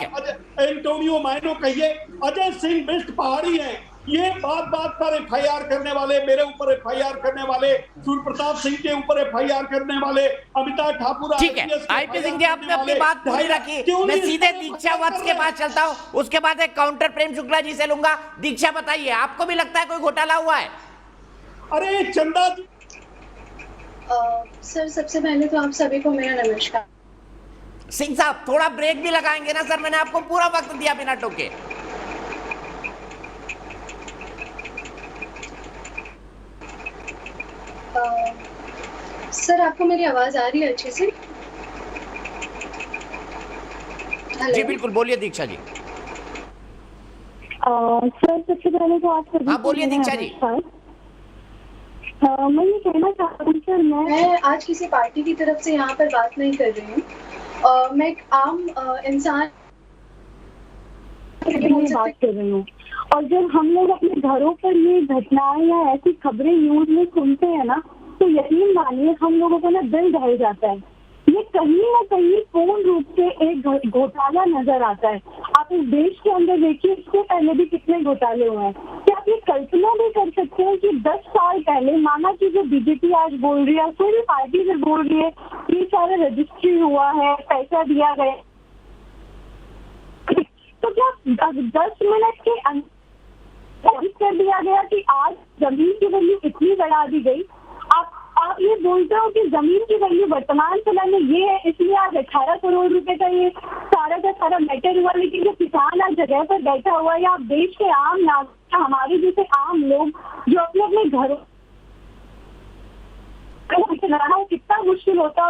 एंटोनियो मायनो कहिए, अजय सिंह बिष्ट पहाड़ी हैं। ये बात पर एफआईआर करने वाले, मेरे ऊपर एफआईआर करने वाले, सूर्य प्रताप सिंह के ऊपर एफआईआर करने वाले, अमिताभ ठाकुर, ठीक है आईपी सिंह जी, आपने अपनी बात पूरी रखी। मैं सीधे दीक्षा वत्स के पास चलता हूँ, उसके बाद एक काउंटर प्रेम शुक्ला जी से लूंगा। दीक्षा, बताइए आपको भी लगता है कोई घोटाला हुआ है? अरे चंदा सर, सबसे पहले तो आप सभी को मेरा नमस्कार। सिंह साहब, थोड़ा ब्रेक भी लगाएंगे ना सर? मैंने आपको पूरा वक्त दिया बिना टोके। सर, आपको मेरी आवाज आ रही है अच्छे से? जी बिल्कुल, बोलिए दीक्षा जी। सर, सबसे पहले तो आप सभी, बोलिए दीक्षा जी। मैं ये कहना चाहती हूँ सर, मैं आज किसी पार्टी की तरफ से यहाँ पर बात नहीं कर रही हूँ। मैं एक आम इंसान बात कर रही हूँ। और जब हम लोग अपने घरों पर ये घटनाएं या ऐसी खबरें न्यूज में सुनते हैं ना, तो यकीन मानिए हम लोगों का ना दिल दहल जाता है। ये कहीं ना कहीं पूर्ण रूप से एक घोटाला नजर आता है। आप इस देश के अंदर देखिए, इससे पहले भी कितने घोटाले हुए हैं। क्या आप ये कल्पना भी कर सकते हैं कि 10 साल पहले, माना कि जो बीजेपी आज बोल रही है, कोई भी पार्टी से बोल रही है, ये सारा रजिस्ट्री हुआ है, पैसा दिया गया, तो क्या 10 मिनट के अंदर कर दिया गया कि आज जमीन की वैल्यू इतनी बढ़ा दी गई? आप ये बोलते हो कि जमीन की वैल्यू वर्तमान समय में ये है, इसलिए आज 18 करोड़ रुपए का ये सारा का सारा मैटर हुआ। लेकिन जो किसान आज जगह पर बैठा हुआ है, या आप देश के आम नागरिक, हमारे जैसे आम लोग जो अपने अपने घरों चलाना, वो कितना मुश्किल होता।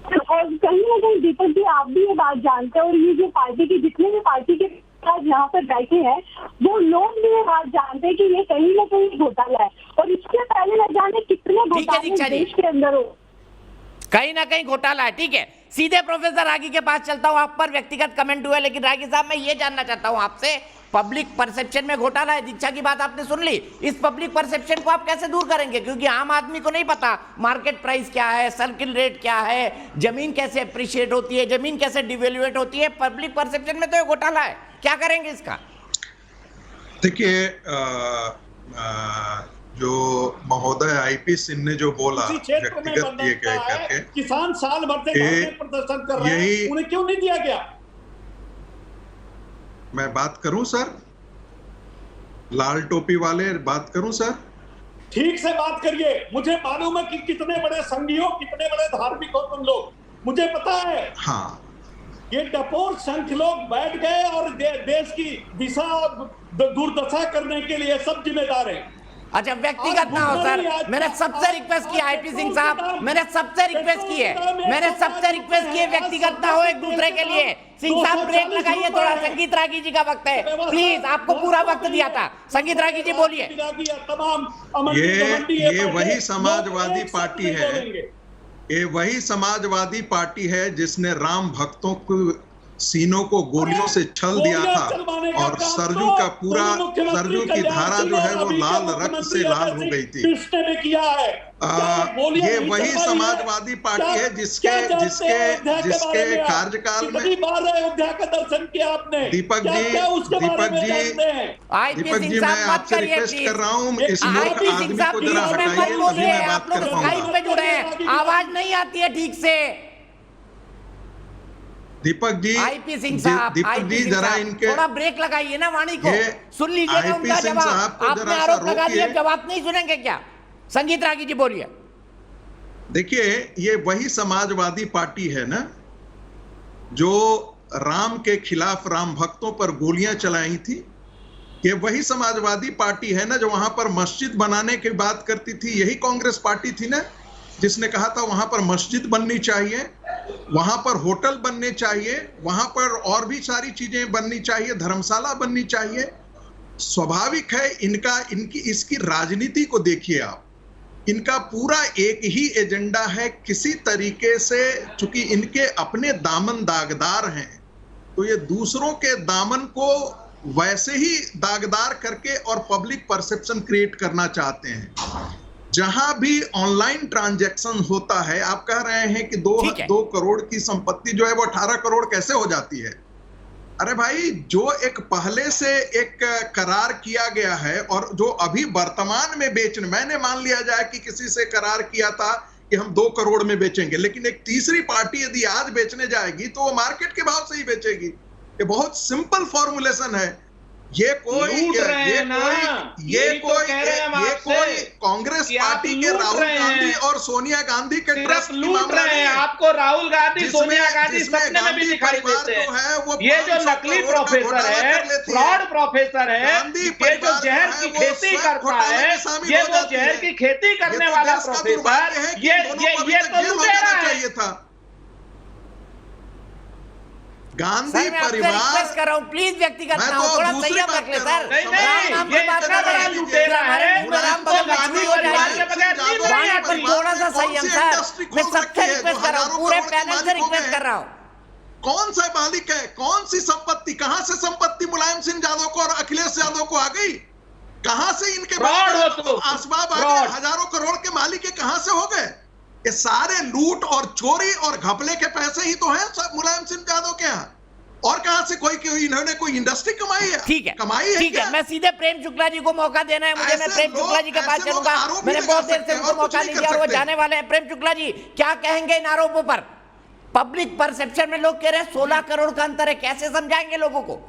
और कहीं ना कहीं दीपक जी, आप भी ये बात जानते हैं, और ये जो पार्टी की, जितने भी पार्टी के आज यहाँ पर बैठे हैं, वो लोग भी ये बात जानते हैं कि ये कहीं ना कहीं घोटाला है। और इसके पहले न जाने कितने घोटाले देश के अंदर हो, कहीं ना कहीं घोटाला है। ठीक है, सीधे प्रोफेसर रागी के पास चलता हूं। आप पर व्यक्तिगत कमेंट हुआ, लेकिन रागी साहब मैं ये जानना चाहता हूं आपसे, पब्लिक परसेप्शन में घोटाला है, दीक्षा की बात आपने सुन ली, इस पब्लिक परसेप्शन को आप कैसे दूर करेंगे? क्योंकि आम आदमी को नहीं पता मार्केट प्राइस क्या है, सर्किल रेट क्या है, जमीन कैसे अप्रिशिएट होती है, जमीन कैसे डिवेल्युएट होती है। पब्लिक परसेप्शन में तो ये घोटाला है, क्या करेंगे इसका? देखिए, जो महोदय आईपी सिंह ने जो बोला, व्यक्तिगत ये कह करके, किसान साल भर से प्रदर्शन कर रहे हैं, उन्हें क्यों नहीं दिया गया? मैं बात करूं सर, लाल टोपी वाले, बात करूं सर? ठीक से बात करिए। मुझे मालूम है कि कितने बड़े संघी हो, कितने बड़े धार्मिक हो तुम लोग, मुझे पता है। हाँ, ये डपोर संख लोग बैठ गए और देश की दिशा और दुर्दशा करने के लिए सब जिम्मेदार हैं। अच्छा, व्यक्तिगत ना हो सर, मैंने सबसे रिक्वेस्ट की आईपी सिंह साहब, मैंने सबसे रिक्वेस्ट की है, मैंने सबसे रिक्वेस्ट की है, व्यक्तिगत ना हो एक दूसरे के लिए। सिंह साहब ब्रेक लगाइए थोड़ा, संगीत रागी जी का वक्त है, प्लीज, आपको पूरा वक्त दिया था। संगीत रागी जी बोलिए। ये वही समाजवादी पार्टी है, ये वही समाजवादी पार्टी है जिसने राम भक्तों को सीनों को गोलियों से छल दिया था, और सरजू का पूरा, सरजू की धारा जो है वो लाल रक्त से लाल हो गई थी। ये वही समाजवादी पार्टी है जिसके कार्यकाल में अयोध्या का दर्शन किया आपने। दीपक जी, मैं आपसे रिक्वेस्ट कर रहा हूँ, इस मूर्ख आदमी को जरा हटाइए, तभी मैं बात कर पाऊंगा। आवाज नहीं आती है ठीक से। दीपक जी, आईपी सिंह साहब, दीपक जी जरा इनके थोड़ा ब्रेक लगाइए ना, वाणी को सुन लीजिएगा उनका जवाब। आपने आरोप लगा दिया, जवाब नहीं सुनेंगे क्या? संगीत रागी जी बोलिए। देखिए, ये वही समाजवादी पार्टी है ना जो राम के खिलाफ, राम भक्तों पर गोलियां चलाई थी। ये वही समाजवादी पार्टी है ना जो वहां पर मस्जिद बनाने की बात करती थी। यही कांग्रेस पार्टी थी ना जिसने कहा था वहां पर मस्जिद बननी चाहिए, वहां पर होटल बनने चाहिए, वहां पर और भी सारी चीजें बननी चाहिए, धर्मशाला बननी चाहिए। स्वाभाविक है, इसकी राजनीति को देखिए आप, इनका पूरा एक ही एजेंडा है, किसी तरीके से, चूंकि इनके अपने दामन दागदार हैं, तो ये दूसरों के दामन को वैसे ही दागदार करके और पब्लिक परसेप्शन क्रिएट करना चाहते हैं। जहां भी ऑनलाइन ट्रांजैक्शन होता है, आप कह रहे हैं कि 2 करोड़ की संपत्ति जो है वो 18 करोड़ कैसे हो जाती है? अरे भाई, जो एक पहले से एक करार किया गया है और जो अभी वर्तमान में बेचने, मैंने मान लिया जाए कि किसी से करार किया था कि हम 2 करोड़ में बेचेंगे, लेकिन एक तीसरी पार्टी यदि आज बेचने जाएगी तो वो मार्केट के भाव से ही बेचेगी। ये बहुत सिंपल फॉर्मूलेशन है। ये कोई कांग्रेस पार्टी के राहुल गांधी और सोनिया गांधी के ट्रस्ट की मामला नहीं है। आपको राहुल गांधी, सोनिया गांधी सपने में भी दिखाई देते हैं। ये जो नकली प्रोफेसर है, फ्रॉड प्रोफेसर है, ये जो जहर की खेती करता है, ये वो जहर की खेती करने वाला प्रोफेसर, ये तो लुटेरा है। गांधी परिवार, कर रहा हूं, प्लीज व्यक्तिगत ना हो, थोड़ा संयम रख ले सर। नहीं, ये बड़ा लुटेरा है, थोड़ा सा संयम सर, मैं सबसे रिक्वेस्ट कर रहा हूं, पूरे पैनल से रिक्वेस्ट कर रहा हूं। कौन सा मालिक है, कौन सी संपत्ति, कहां से संपत्ति मुलायम सिंह यादव को और अखिलेश यादव को आ गई? कहां से इनके असबाब आ गए? हजारों करोड़ के मालिक कहां से हो गए? ये सारे लूट और चोरी और घपले के पैसे ही तो हैं सब मुलायम सिंह यादव के यहाँ। और कहां से कोई इन्होंने कोई इंडस्ट्री कमाई है? ठीक है, कमाई है, ठीक है। मैं सीधे प्रेम शुक्ला जी को मौका देना है मुझे, मैं प्रेम शुक्ला जी के पास चलूंगा। मैंने बहुत देर से उनको मौका नहीं दिया और वो जाने वाले हैं। प्रेम शुक्ला जी क्या कहेंगे इन आरोपों पर? पब्लिक परसेप्शन में लोग कह रहे हैं 16 करोड़ का अंतर है, कैसे समझाएंगे लोगों को?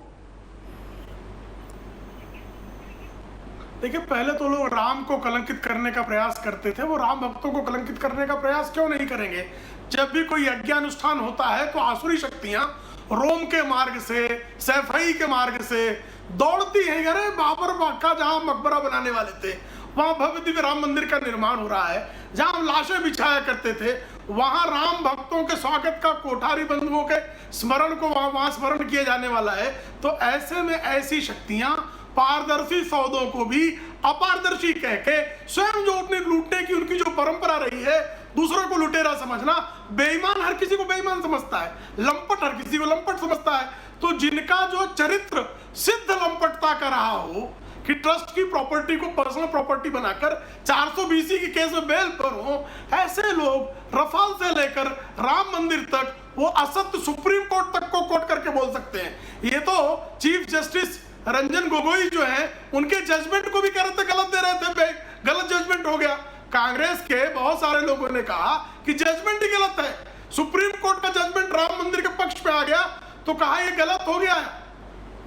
देखिए, पहले तो लोग राम को कलंकित करने का प्रयास करते थे, वो राम भक्तों को कलंकित करने का प्रयास क्यों नहीं करेंगे? जब भी कोई यज्ञानुष्ठान होता है तो आसुरी शक्तियां रोम के मार्ग से, सैफई के मार्ग से दौड़ती हैं। अरे बाबर का जहां मकबरा बनाने वाले थे वहां भव्य दिव्य राम मंदिर का निर्माण हो रहा है, जहां लाशें बिछाया करते थे वहां राम भक्तों के स्वागत का, कोठारी बंधुओं के स्मरण को वहां स्मरण किया जाने वाला है। तो ऐसे में ऐसी शक्तियां पारदर्शी सौदों को भी अपारदर्शी कह के स्वयं जो अपने लूटने की उनकी जो परंपरा रही है, दूसरों को लुटेरा समझना, बेईमान हर किसी को बेईमान समझता है, लंपट हर किसी को लंपट समझता है। तो जिनका जो चरित्र सिद्ध लंपटता का रहा हो कि ट्रस्ट की प्रॉपर्टी को पर्सनल प्रॉपर्टी बनाकर 420 की केस में बेल पर हो, ऐसे लोग रफाल से लेकर राम मंदिर तक वो असत्य सुप्रीम कोर्ट तक को कोट करके बोल सकते हैं। ये तो चीफ जस्टिस रंजन गोगोई जो है उनके जजमेंट को भी कह रहे थे गलत दे रहे थे, गलत जजमेंट हो गया। कांग्रेस के बहुत सारे लोगों ने कहा कि जजमेंट ही गलत है, सुप्रीम कोर्ट का जजमेंट राम मंदिर के पक्ष में आ गया तो कहा ये गलत हो गया है।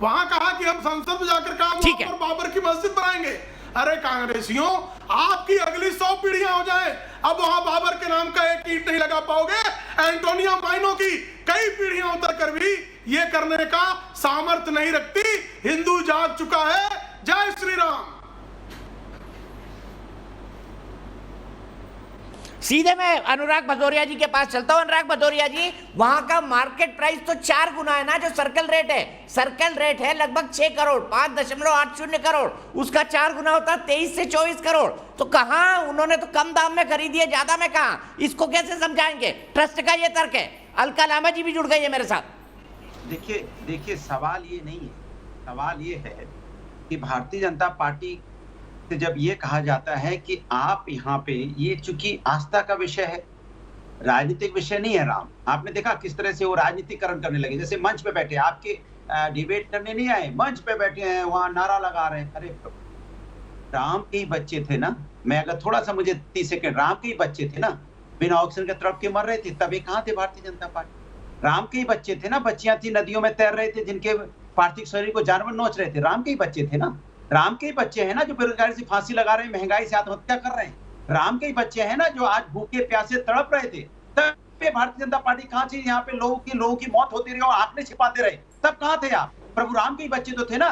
वहां कहा कि हम संसद में जाकर कहा पर बाबर की मस्जिद बनाएंगे। अरे कांग्रेसियों, आपकी अगली 100 पीढ़ियां हो जाए, अब वहां बाबर के नाम का एक ईंट नहीं लगा पाओगे। एंटोनिया माइनो की कई पीढ़ियां उतर कर भी ये करने का सामर्थ्य नहीं रखती। हिंदू जाग चुका है। जय श्री राम। सीधे मैं अनुराग भदौरिया जी के पास चलता हूं। अनुराग भदौरिया जी, वहां का मार्केट प्राइस तो 4 गुना है ना जो सर्कल रेट है। सर्कल रेट है लगभग 6 करोड़, 5.80 करोड़, उसका 4 गुना होता है 23 से 24 करोड़। तो कहां उन्होंने तो कम दाम में खरीदी है, ज्यादा में कहां? इसको कैसे समझाएंगे? ट्रस्ट का ये तर्क है। अलका लामा जी भी जुड़ गई है मेरे साथ। देखिए सवाल ये नहीं है, सवाल ये है कि भारतीय जनता पार्टी से जब ये कहा जाता है कि आप यहाँ पे, ये चूंकि आस्था का विषय है, राजनीतिक विषय नहीं है। राम, आपने देखा किस तरह से वो राजनीतिकरण करने लगे। जैसे मंच पे बैठे, आपके डिबेट करने नहीं आए, मंच पे बैठे हैं, वहां नारा लगा रहे हैं। अरे राम के ही बच्चे थे ना, मैं अगर थोड़ा सा मुझे 30 सेकंड, राम के ही बच्चे थे ना, बिना ऑक्सीजन के तड़प के मर रहे थे, तभी कहाँ थे भारतीय जनता पार्टी? राम के ही बच्चे थे ना, बच्चियां थी नदियों में तैर रहे थे, जिनके पार्थिव शरीर को जानवर नोच रहे थे, राम के ही बच्चे थे ना। राम के ही बच्चे हैं ना जो बेरोजगारी से फांसी लगा रहे हैं, महंगाई से आत्महत्या कर रहे हैं। राम के ही बच्चे हैं ना जो आज भूखे प्यासे तड़प रहे थे। तब पे भारतीय जनता पार्टी कहां थी? यहाँ पे लोगों की मौत होती रही और आंकड़े छिपाते रहे, तब कहां थे आप? प्रभु राम के ही बच्चे तो थे ना।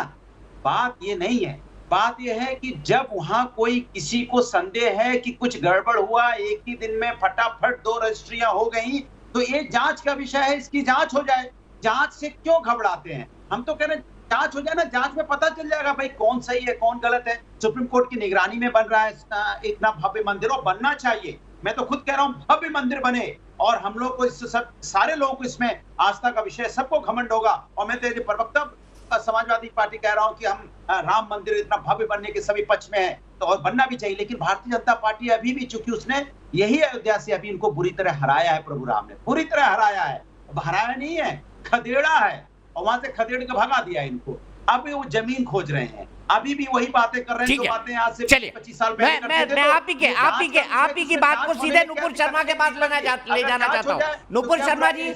बात ये नहीं है, बात यह है कि जब वहां कोई किसी को संदेह है कि कुछ गड़बड़ हुआ, एक ही दिन में फटाफट 2 रजिस्ट्रियां हो गई, तो ये जांच का विषय है, इसकी जांच हो जाए। जांच से क्यों घबराते हैं? हम तो कह रहे हैं जांच हो जाए ना, जांच में पता चल जाएगा भाई कौन सही है कौन गलत है। सुप्रीम कोर्ट की निगरानी में बन रहा है इतना भव्य मंदिर, और बनना चाहिए। मैं तो खुद कह रहा हूं भव्य मंदिर बने, और हम लोग को इससे सब सारे लोगों को इसमें आस्था का विषय, सबको घमंड होगा। और मैं तो प्रवक्ता समाजवादी पार्टी कह रहा हूं कि हम राम मंदिर इतना भव्य बनने के सभी पक्ष में है, तो और बनना भी चाहिए। लेकिन भारतीय जनता पार्टी अभी भी, चूंकि उसने यही अयोध्या से अभी इनको बुरी तरह हराया है, प्रभु राम ने बुरी तरह हराया है। हराया नहीं है, खदेड़ा है, और वहां से खदेड़ के भगा दिया इनको। अभी वो जमीन खोज रहे हैं, अभी भी वही बातें कर रहे हैं जो बातें आज से 25 साल पहले करते थे। मैं आप ही की बात को सीधे नुपुर शर्मा के पास ले जाना चाहता हूँ। नुपुर शर्मा जी,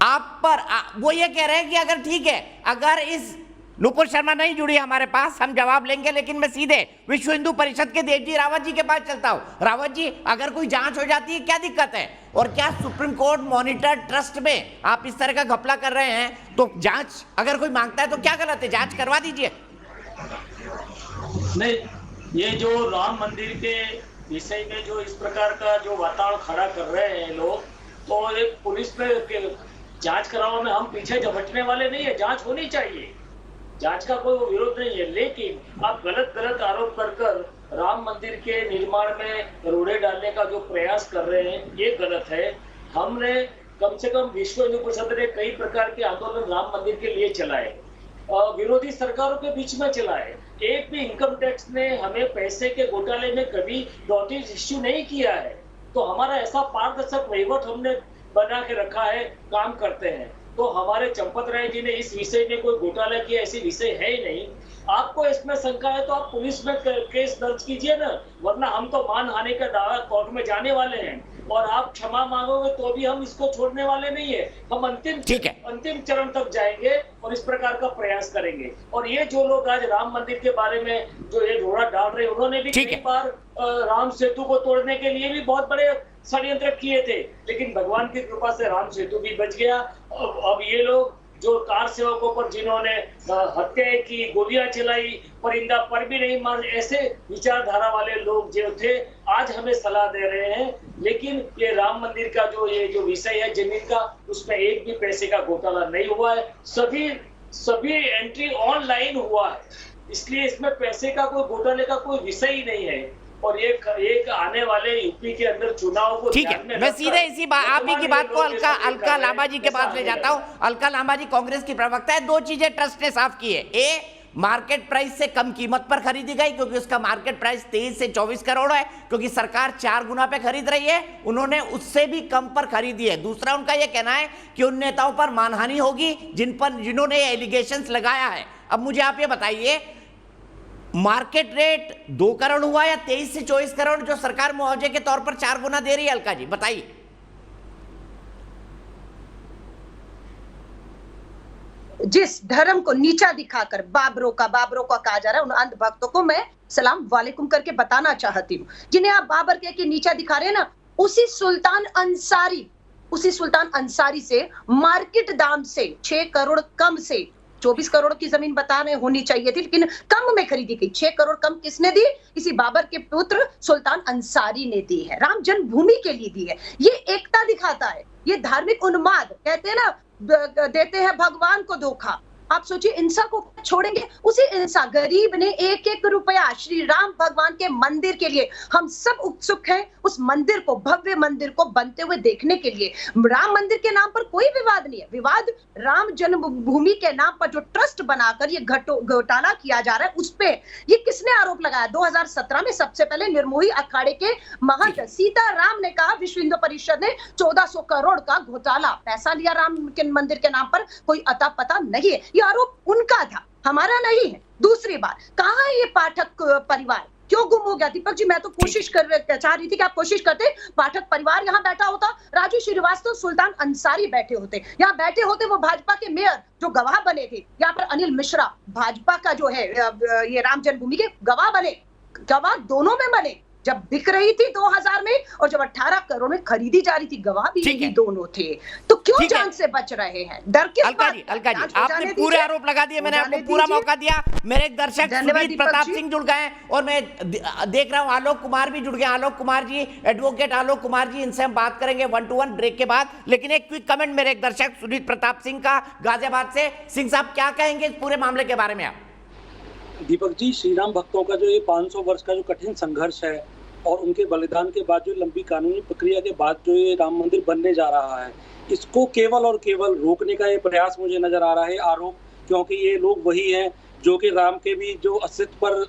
आप पर वो ये कह रहे हैं कि अगर ठीक है, अगर इस नुपुर शर्मा नहीं जुड़ी हमारे पास, हम जवाब लेंगे, लेकिन मैं सीधे विश्व हिंदू परिषद के देवजी रावत जी के पास चलता हूं। रावत जी, अगर कोई जांच हो जाती है क्या दिक्कत है? और क्या सुप्रीम कोर्ट मॉनिटर ट्रस्ट में आप इस तरह का घपला कर रहे हैं तो जांच अगर कोई मांगता है तो क्या गलत है? जांच करवा दीजिए। नहीं, ये जो राम मंदिर के विषय में जो इस प्रकार का जो वातावरण खड़ा कर रहे हैं लोग, तो एक पुलिस पे जांच कराने में हम पीछे झपटने वाले नहीं है। जांच होनी चाहिए, जांच का कोई विरोध नहीं है, लेकिन आप गलत आरोप कर राम मंदिर के निर्माण में रोड़े डालने का जो प्रयास कर रहे हैं, ये गलत है। हमने कम से कम विश्व हिंदू परिषद ने कई प्रकार के आंदोलन राम मंदिर के लिए चलाए, विरोधी सरकारों के बीच में चलाए। एक भी इनकम टैक्स ने हमें पैसे के घोटाले में कभी नोटिस इश्यू नहीं किया है। तो हमारा ऐसा पारदर्शक वहीवट हमने बना के रखा है, काम करते हैं। तो हमारे चंपत राय जी ने इस विषय में कोई घोटाला किया ऐसी विषय है ही नहीं। आपको इसमें शंका है तो आप पुलिस में केस दर्ज कीजिए ना, वरना हम तो मानहानि का दावा कोर्ट में जाने वाले हैं और आप क्षमा मांगोगे तो भी हम इसको छोड़ने वाले नहीं है। हम अंतिम चरण तक जाएंगे और इस प्रकार का प्रयास करेंगे। और ये जो लोग आज राम मंदिर के बारे में जो ये रोड़ा डाल रहे हैं, उन्होंने भी कई बार राम सेतु को तोड़ने के लिए भी बहुत बड़े षड्यंत्र किए थे, लेकिन भगवान की कृपा से राम सेतु भी बच गया। अब ये लोग जो कार सेवकों पर जिन्होंने हत्याएं की, गोलियां चलाई, परिंदा पर भी नहीं मार, ऐसे विचारधारा वाले लोग जो थे आज हमें सलाह दे रहे हैं। लेकिन ये राम मंदिर का जो विषय है जमीन का, उसमें एक भी पैसे का घोटाला नहीं हुआ है। सभी एंट्री ऑनलाइन हुआ है, इसलिए इसमें पैसे का कोई घोटाले का कोई विषय ही नहीं है। और एक आने वाले यूपी के अंदर चुनाव को ठीक है, मैं सीधे इसी आप ही की बात को अलका लांबा जी के पास ले जाता हूँ। अलका लांबा जी कांग्रेस की प्रवक्ता है। दो चीजें ट्रस्ट ने साफ की है। ए, मार्केट प्राइस से कम कीमत पर खरीदी गई क्योंकि उसका मार्केट प्राइस 23 से 24 करोड़ है, क्योंकि सरकार 4 गुना पे खरीद रही है, उन्होंने उससे भी कम पर खरीदी है। दूसरा उनका यह कहना है कि उन नेताओं पर मानहानि होगी जिन्होंने एलिगेशंस लगाया है। अब मुझे आप ये बताइए, मार्केट रेट 2 करोड़ हुआ या 23 से 24 करोड़ जो सरकार मुआवजे के तौर पर 4 गुना दे रही है? अलका जी बताइए। जिस धर्म को नीचा दिखाकर बाबरों का कहा जा रहा है, उन अंध भक्तों को मैं सलाम वालेकुम करके बताना चाहती हूँ, जिन्हें आप बाबर कह के नीचा दिखा रहे हैं ना, उसी सुल्तान अंसारी से मार्केट दाम से 6 करोड़ कम से 24 करोड़ की जमीन बता रहे होनी चाहिए थी, लेकिन कम में खरीदी गई। 6 करोड़ कम किसने दी? इसी बाबर के पुत्र सुल्तान अंसारी ने दी है, राम जन्मभूमि के लिए दी है। ये एकता दिखाता है, ये धार्मिक उन्माद, कहते हैं ना देते हैं भगवान को धोखा। आप सोचिए, इंसा को छोड़ेंगे? उसी इंसा गरीब ने 1-1 रुपया श्री राम भगवान के मंदिर के लिए, हम सब उत्सुक हैं उस मंदिर को, भव्य मंदिर को बनते हुए देखने के लिए। राम मंदिर के नाम पर कोई विवाद नहीं है, विवाद राम जन्मभूमि के नाम पर जो ट्रस्ट बनाकर ये घोटाला किया जा रहा है उस पे ये किसने आरोप लगाया? 2017 में सबसे पहले निर्मोही अखाड़े के महंत सीताराम ने कहा विश्व हिंदू परिषद ने 1400 करोड़ का घोटाला पैसा लिया राम के मंदिर के नाम पर, कोई अता पता नहीं है। ये आरोप उनका था, हमारा नहीं है। दूसरी बात, कहां है ये पाठक परिवार, क्यों गुम हो गया? दीपक जी, मैं तो कोशिश चाह रही थी कि आप कोशिश करते, पाठक परिवार यहाँ बैठा होता, राजू श्रीवास्तव, सुल्तान अंसारी बैठे होते, यहाँ बैठे होते वो भाजपा के मेयर जो गवाह बने थे, यहाँ पर अनिल मिश्रा भाजपा का जो है ये राम जन्मभूमि के गवाह बने, गवाह दोनों में बने, जब बिक रही थी 2000 में और जब 18 करोड़ में खरीदी जा रही थी, गवाह भी यही दोनों थे। तो क्यों जान से बच रहे हैं? डर किस बात? अलका जी, आपने पूरे आरोप लगा दिए, मैंने आपको पूरा मौका दिया। मेरे एक दर्शक सुनीत प्रताप सिंह जुड़ गए और मैं देख रहा हूं आलोक कुमार भी जुड़ गए। आलोक कुमार जी, एडवोकेट आलोक कुमार जी, इनसे हम बात करेंगे 1-to-1 ब्रेक के बाद। लेकिन एक क्विक कमेंट मेरे एक दर्शक सुनीत प्रताप सिंह का गाजियाबाद से। सिंह साहब, क्या कहेंगे इस पूरे मामले के बारे में आप? दीपक जी, श्री राम भक्तों का जो ये 500 वर्ष का जो कठिन संघर्ष है और उनके बलिदान के बाद जो लंबी कानूनी प्रक्रिया के बाद जो ये राम मंदिर बनने जा रहा है, इसको केवल और केवल रोकने का ये प्रयास मुझे नजर आ रहा है, आरोप, क्योंकि ये लोग वही हैं जो कि राम के भी जो अस्तित्व पर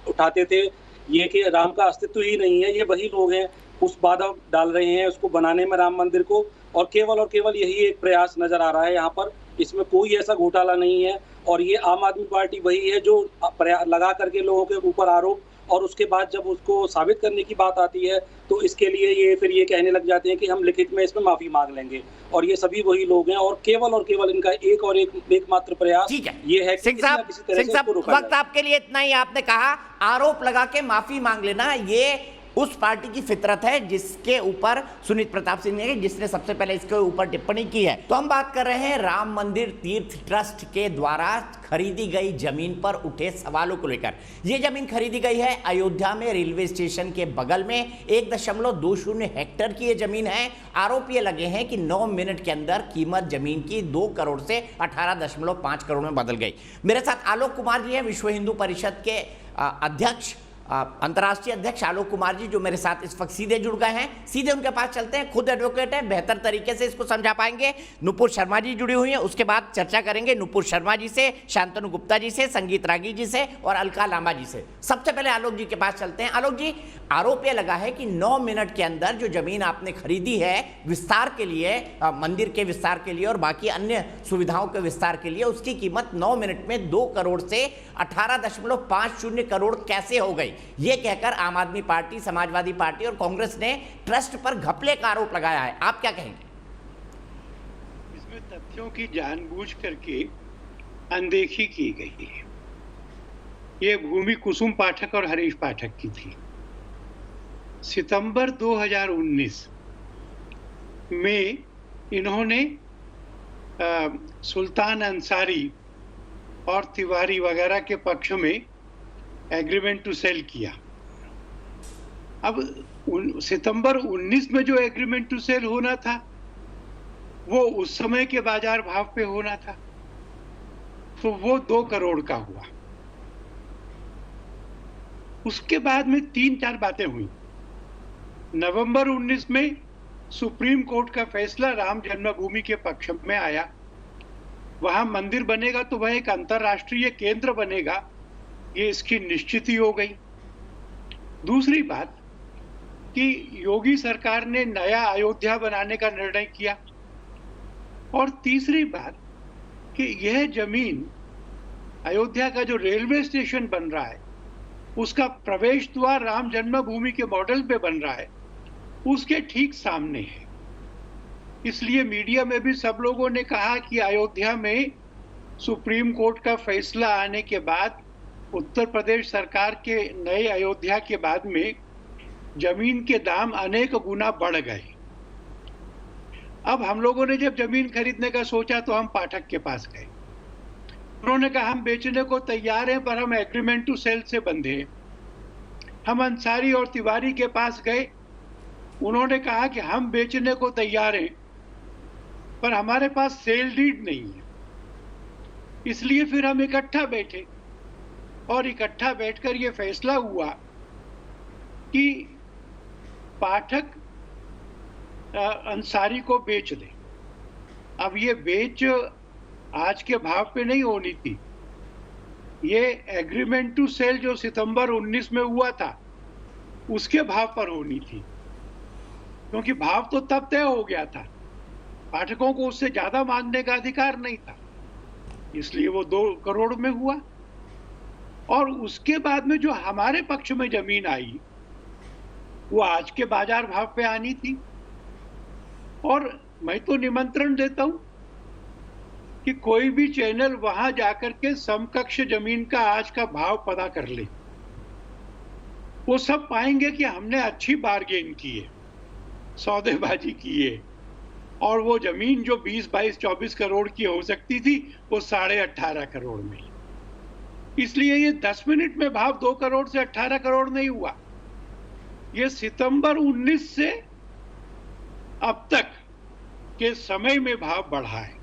उठाते थे, ये कि राम का अस्तित्व ही नहीं है, ये वही लोग हैं, उस बाधा डाल रहे हैं उसको बनाने में राम मंदिर को, और केवल यही एक प्रयास नजर आ रहा है यहाँ पर। इसमें कोई ऐसा घोटाला नहीं है और ये आम आदमी पार्टी वही है जो लगा करके लोगों के ऊपर आरोप, और उसके बाद जब उसको साबित करने की बात आती है तो इसके लिए ये फिर ये कहने लग जाते हैं कि हम लिखित में इसमें माफी मांग लेंगे, और ये सभी वही लोग हैं और केवल इनका एकमात्र प्रयास ये है कि सिंह साहब, वक्त आपके लिए इतना ही। आपने कहा आरोप लगा के माफी मांग लेना, ये उस पार्टी की फितरत है जिसके ऊपर सुनीत प्रताप सिंह ने, जिसने सबसे पहले इसके ऊपर टिप्पणी की है। तो हम बात कर रहे हैं राम मंदिर तीर्थ ट्रस्ट के द्वारा खरीदी गई जमीन पर उठे सवालों को लेकर। यह जमीन खरीदी गई है अयोध्या में, रेलवे स्टेशन के बगल में 1.20 हेक्टेयर की यह जमीन है। आरोप ये लगे हैं कि 9 मिनट के अंदर कीमत जमीन की 2 करोड़ से 18.5 करोड़ में बदल गई। मेरे साथ आलोक कुमार जी हैं, विश्व हिंदू परिषद के अध्यक्ष। अंतर्राष्ट्रीय अध्यक्ष आलोक कुमार जी जो मेरे साथ इस वक्त सीधे जुड़ गए हैं, सीधे उनके पास चलते हैं। खुद एडवोकेट हैं, बेहतर तरीके से इसको समझा पाएंगे। नुपुर शर्मा जी जुड़ी हुई हैं, उसके बाद चर्चा करेंगे नुपुर शर्मा जी से, शांतनु गुप्ता जी से, संगीत रागी जी से और अलका लांबा जी से। सबसे पहले आलोक जी के पास चलते हैं। आलोक जी, आरोप यह लगा है कि 9 मिनट के अंदर जो जमीन आपने खरीदी है विस्तार के लिए, मंदिर के विस्तार के लिए और बाकी अन्य सुविधाओं के विस्तार के लिए, उसकी कीमत 9 मिनट में 2 करोड़ से 18.50 करोड़ कैसे हो गई, ये कहकर आम आदमी पार्टी, समाजवादी पार्टी और कांग्रेस ने ट्रस्ट पर घपले का आरोप लगाया है। आप क्या कहेंगे? इसमें तथ्यों की जानबूझ करके अनदेखी की गई है। ये भूमि कुसुम पाठक और हरीश पाठक की थी। सितंबर 2019 में इन्होंने सुल्तान अंसारी और तिवारी वगैरह के पक्ष में एग्रीमेंट टू सेल किया। अब सितंबर 19 में जो एग्रीमेंट टू सेल होना था वो उस समय के बाजार भाव पे होना था, तो वो 2 करोड़ का हुआ। उसके बाद में 3-4 बातें हुई। नवंबर 19 में सुप्रीम कोर्ट का फैसला राम जन्मभूमि के पक्ष में आया। वहां मंदिर बनेगा तो वह एक अंतर्राष्ट्रीय केंद्र बनेगा, ये इसकी निश्चिति हो गई। दूसरी बात कि योगी सरकार ने नया अयोध्या बनाने का निर्णय किया। और तीसरी बात कि यह जमीन, अयोध्या का जो रेलवे स्टेशन बन रहा है उसका प्रवेश द्वार राम जन्मभूमि के मॉडल पे बन रहा है, उसके ठीक सामने है। इसलिए मीडिया में भी सब लोगों ने कहा कि अयोध्या में सुप्रीम कोर्ट का फैसला आने के बाद उत्तर प्रदेश सरकार के नए अयोध्या के बाद में जमीन के दाम अनेक गुना बढ़ गए। अब हम लोगों ने जब जमीन खरीदने का सोचा तो हम पाठक के पास गए। उन्होंने कहा हम बेचने को तैयार हैं पर हम एग्रीमेंट टू सेल से बंधे हैं। हम अंसारी और तिवारी के पास गए, उन्होंने कहा कि हम बेचने को तैयार हैं पर हमारे पास सेल डीड नहीं है। इसलिए फिर हम इकट्ठा बैठे और इकट्ठा बैठकर ये फैसला हुआ कि पाठक अंसारी को बेच दे। अब ये बेच आज के भाव पे नहीं होनी थी, ये एग्रीमेंट टू सेल जो सितंबर 19 में हुआ था उसके भाव पर होनी थी, क्योंकि भाव तो तब तय हो गया था, पाठकों को उससे ज्यादा मांगने का अधिकार नहीं था, इसलिए वो 2 करोड़ में हुआ। और उसके बाद में जो हमारे पक्ष में जमीन आई वो आज के बाजार भाव पे आनी थी। और मैं तो निमंत्रण देता हूं कि कोई भी चैनल वहां जाकर के समकक्ष जमीन का आज का भाव पता कर ले, वो सब पाएंगे कि हमने अच्छी बार्गेन की है, सौदेबाजी की है। और वो जमीन जो 20, 22, 24 करोड़ की हो सकती थी वो 18.5 करोड़ में। इसलिए ये 10 मिनट में भाव 2 करोड़ से 18 करोड़ नहीं हुआ, ये सितंबर 19 से अब तक के समय में भाव बढ़ा है,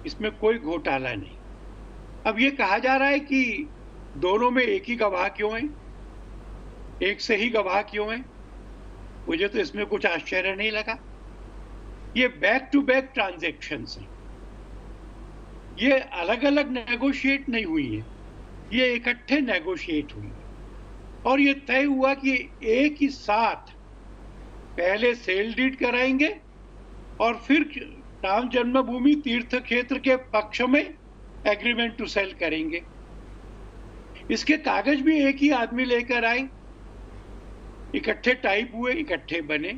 इसमें कोई घोटाला नहीं। अब ये कहा जा रहा है कि दोनों में एक ही गवाह क्यों है, एक से ही गवाह क्यों है, मुझे तो इसमें कुछ आश्चर्य नहीं लगा। ये बैक टू बैक ट्रांजैक्शंस हैं, ये अलग अलग नेगोशिएट नहीं हुई है, ये इकट्ठे नेगोशिएट हुई है। और ये तय हुआ कि एक ही साथ पहले सेल डीड कराएंगे और फिर राम जन्मभूमि तीर्थ क्षेत्र के पक्ष में एग्रीमेंट टू सेल करेंगे। इसके कागज भी एक ही आदमी लेकर आए, इकट्ठे टाइप हुए, इकट्ठे बने,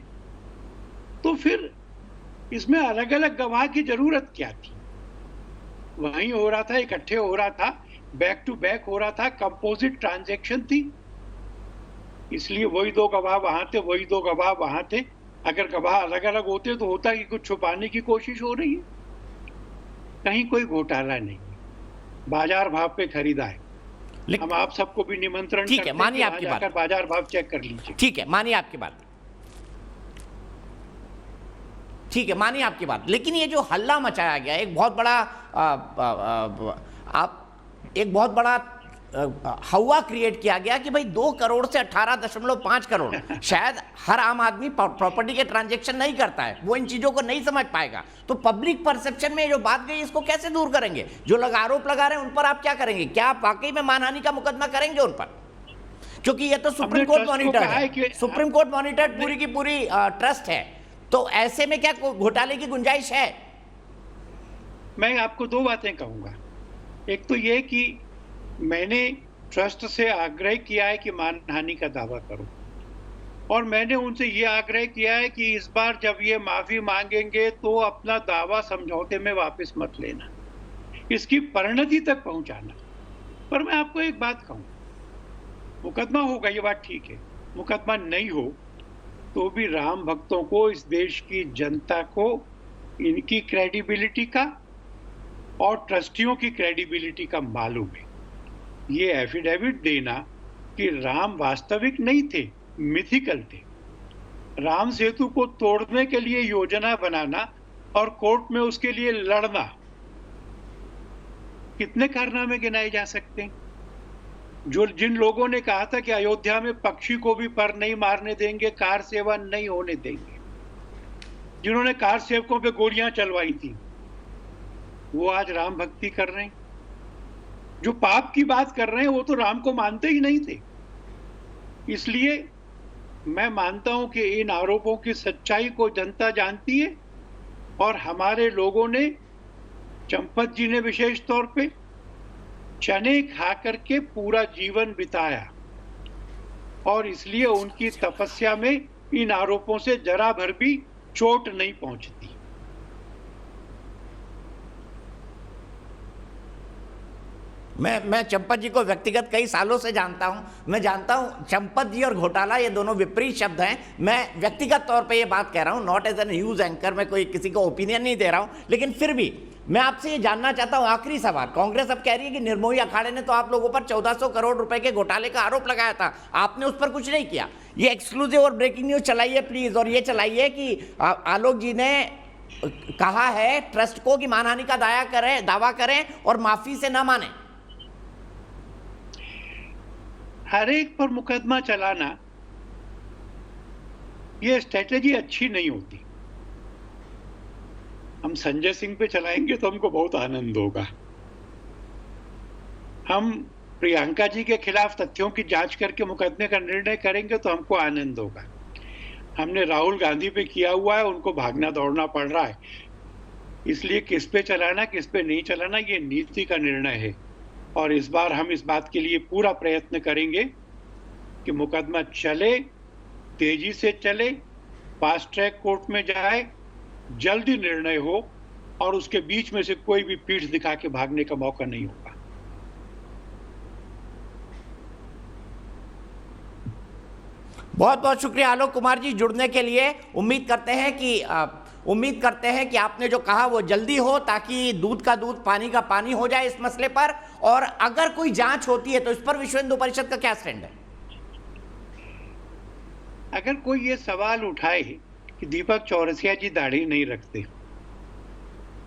तो फिर इसमें अलग अलग गवाह की जरूरत क्या थी? वहीं हो रहा था, इकट्ठे हो रहा था, बैक टू बैक हो रहा था, कंपोजिट ट्रांजैक्शन थी, इसलिए वही 2 गवाह वहां थे, वही 2 गवाह वहां थे। अगर गवाह अलग अलग होते तो होता कि कुछ छुपाने की कोशिश हो रही है, कहीं कोई घोटाला नहीं, बाजार भाव पे खरीदा है। हम आप सबको भी निमंत्रण ठीक है, मानिए आपकी बात, बाजार भाव चेक कर लीजिए। ठीक है, मानिए आपकी बात, ठीक है, मानिए आपकी बात। लेकिन ये जो हल्ला मचाया गया, एक बहुत बड़ा हवा क्रिएट किया गया कि भाई 2 करोड़ से 18.5 करोड़, शायद हर आम आदमी प्रॉपर्टी के ट्रांजैक्शन नहीं करता है, वो इन चीजों को नहीं समझ पाएगा। तो पब्लिक परसेप्शन में जो बात गई इसको कैसे दूर करेंगे? जो लोग आरोप लगा रहे हैं उन पर आप क्या करेंगे? क्या आप वाकई में मानहानि का मुकदमा करेंगे उन पर? क्योंकि ये तो सुप्रीम कोर्ट मॉनिटर है, सुप्रीम कोर्ट मॉनिटर पूरी की पूरी ट्रस्ट है, तो ऐसे में क्या घोटाले की गुंजाइश है? मैं आपको 2 बातें कहूंगा। एक तो ये कि मैंने ट्रस्ट से आग्रह किया है कि मानहानि का दावा करो, और मैंने उनसे ये आग्रह किया है कि इस बार जब ये माफी मांगेंगे तो अपना दावा समझौते में वापस मत लेना, इसकी परिणति तक पहुंचाना। पर मैं आपको एक बात कहूं, मुकदमा होगा ये बात ठीक है, मुकदमा नहीं हो तो भी राम भक्तों को, इस देश की जनता को इनकी क्रेडिबिलिटी का और ट्रस्टियों की क्रेडिबिलिटी का मालूम है। ये एफिडेविट देना कि राम वास्तविक नहीं थे, मिथिकल थे, राम सेतु को तोड़ने के लिए योजना बनाना और कोर्ट में उसके लिए लड़ना, कितने कारनामे गिनाए जा सकते हैं? जिन लोगों ने कहा था कि अयोध्या में पक्षी को भी पर नहीं मारने देंगे, कार सेवा नहीं होने देंगे, जिन्होंने कार सेवकों पे गोलियां चलवाई थी, वो आज राम भक्ति कर रहे हैं। जो पाप की बात कर रहे हैं वो तो राम को मानते ही नहीं थे। इसलिए मैं मानता हूं कि इन आरोपों की सच्चाई को जनता जानती है, और हमारे लोगों ने, चंपत जी ने विशेष तौर पे चने खा करके पूरा जीवन बिताया, और इसलिए उनकी तपस्या में इन आरोपों से जरा भर भी चोट नहीं पहुंचती। मैं चंपत जी को व्यक्तिगत कई सालों से जानता हूं, मैं जानता हूं चंपत जी और घोटाला ये दोनों विपरीत शब्द हैं। मैं व्यक्तिगत तौर पे ये बात कह रहा हूं, not as an news anchor, मैं कोई किसी को ओपिनियन नहीं दे रहा हूं, लेकिन फिर भी मैं आपसे ये जानना चाहता हूं, आखिरी सवाल। कांग्रेस अब कह रही है कि निर्मोही अखाड़े ने तो आप लोगों पर 1400 करोड़ रुपए के घोटाले का आरोप लगाया था, आपने उस पर कुछ नहीं किया। ये एक्सक्लूसिव और ब्रेकिंग न्यूज चलाइए प्लीज, और ये चलाइए कि आलोक जी ने कहा है ट्रस्ट को कि मानहानि का दावा करें और माफी से न माने। हर एक पर मुकदमा चलाना ये स्ट्रेटेजी अच्छी नहीं होती। हम संजय सिंह पे चलाएंगे तो हमको बहुत आनंद होगा, हम प्रियंका जी के खिलाफ तथ्यों की जांच करके मुकदमे का निर्णय करेंगे तो हमको आनंद होगा। हमने राहुल गांधी पे किया हुआ है, उनको भागना दौड़ना पड़ रहा है, इसलिए किस पे चलाना किस पे नहीं चलाना ये नीति का निर्णय है। और इस बार हम इस बात के लिए पूरा प्रयत्न करेंगे कि मुकदमा चले, तेजी से चले, फास्ट ट्रैक कोर्ट में जाए, जल्दी निर्णय हो, और उसके बीच में से कोई भी पीठ दिखा के भागने का मौका नहीं होगा। बहुत बहुत शुक्रिया आलोक कुमार जी जुड़ने के लिए। उम्मीद करते हैं कि आपने जो कहा वो जल्दी हो, ताकि दूध का दूध पानी का पानी हो जाए इस मसले पर। और अगर कोई जांच होती है तो इस पर विश्व हिंदू परिषद का क्या स्टैंड है? अगर कोई ये सवाल उठाए कि दीपक चौरसिया जी दाढ़ी नहीं रखते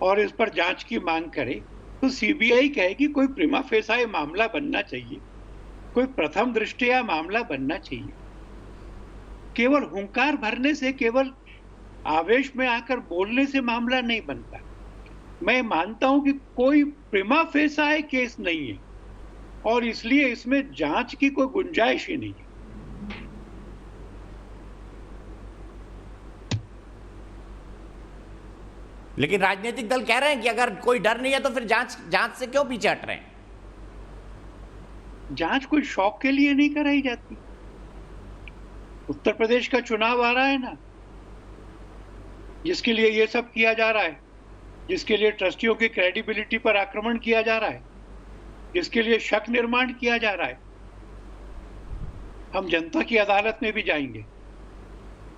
और इस पर जांच की मांग करे, तो सीबीआई कहेगी कोई प्रिमा फेसाई मामला बनना चाहिए, कोई प्रथम दृष्टया मामला बनना चाहिए। केवल हुंकार भरने से, केवल आवेश में आकर बोलने से मामला नहीं बनता। मैं मानता हूं कि कोई प्रिमा फेसाई केस नहीं है, और इसलिए इसमें जांच की कोई गुंजाइश ही नहीं है। लेकिन राजनीतिक दल कह रहे हैं कि अगर कोई डर नहीं है तो फिर जांच से क्यों पीछे हट रहे हैं? जांच कोई शौक के लिए नहीं कराई जाती। उत्तर प्रदेश का चुनाव आ रहा है ना, जिसके लिए ये सब किया जा रहा है, जिसके लिए ट्रस्टियों की क्रेडिबिलिटी पर आक्रमण किया जा रहा है, जिसके लिए शक निर्माण किया जा रहा है। हम जनता की अदालत में भी जाएंगे,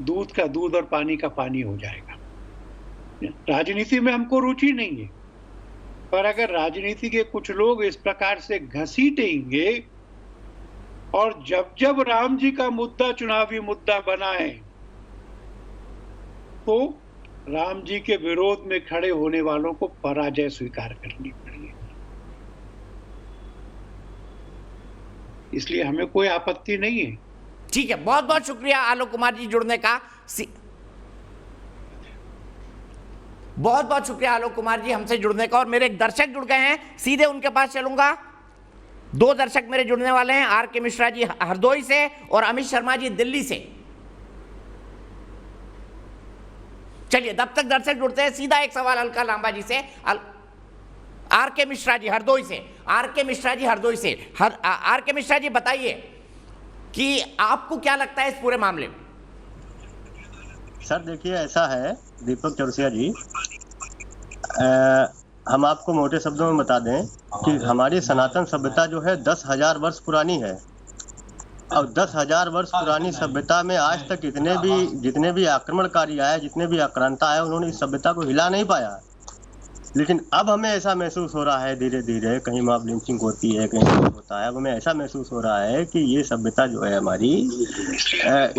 दूध का दूध और पानी का पानी हो जाएगा। राजनीति में हमको रुचि नहीं है, पर अगर राजनीति के कुछ लोग इस प्रकार से घसीटेंगे और जब जब राम जी का मुद्दा चुनावी मुद्दा बनाए तो राम जी के विरोध में खड़े होने वालों को पराजय स्वीकार करनी पड़ेगी। इसलिए हमें कोई आपत्ति नहीं है। ठीक है, बहुत बहुत शुक्रिया आलोक कुमार जी जुड़ने का। बहुत बहुत शुक्रिया आलोक कुमार जी हमसे जुड़ने का। और मेरे एक दर्शक जुड़ गए हैं, सीधे उनके पास चलूंगा। 2 दर्शक मेरे जुड़ने वाले हैं, आर के मिश्रा जी हरदोई से और अमित शर्मा जी दिल्ली से। चलिए तब तक दर्शक जुड़ते हैं। सीधा एक सवाल अलका लांबा जी से, आर के मिश्रा जी हरदोई से। आर के मिश्रा जी हरदोई से, आर के मिश्रा जी बताइए कि आपको क्या लगता है इस पूरे मामले में? सर देखिए, ऐसा है दीपक चौरसिया जी, हम आपको मोटे शब्दों में बता दें कि हमारी सनातन सभ्यता जो है 10,000 वर्ष पुरानी है। और 10,000 वर्ष पुरानी सभ्यता में आज तक जितने भी आक्रमणकारी आए, जितने भी आक्रांता आए, उन्होंने इस सभ्यता को हिला नहीं पाया। लेकिन अब हमें ऐसा महसूस हो रहा है धीरे धीरे, कहीं मॉब लिंचिंग होती है, कहीं कुछ होता है, अब हमें ऐसा महसूस हो रहा है कि ये सभ्यता जो है हमारी,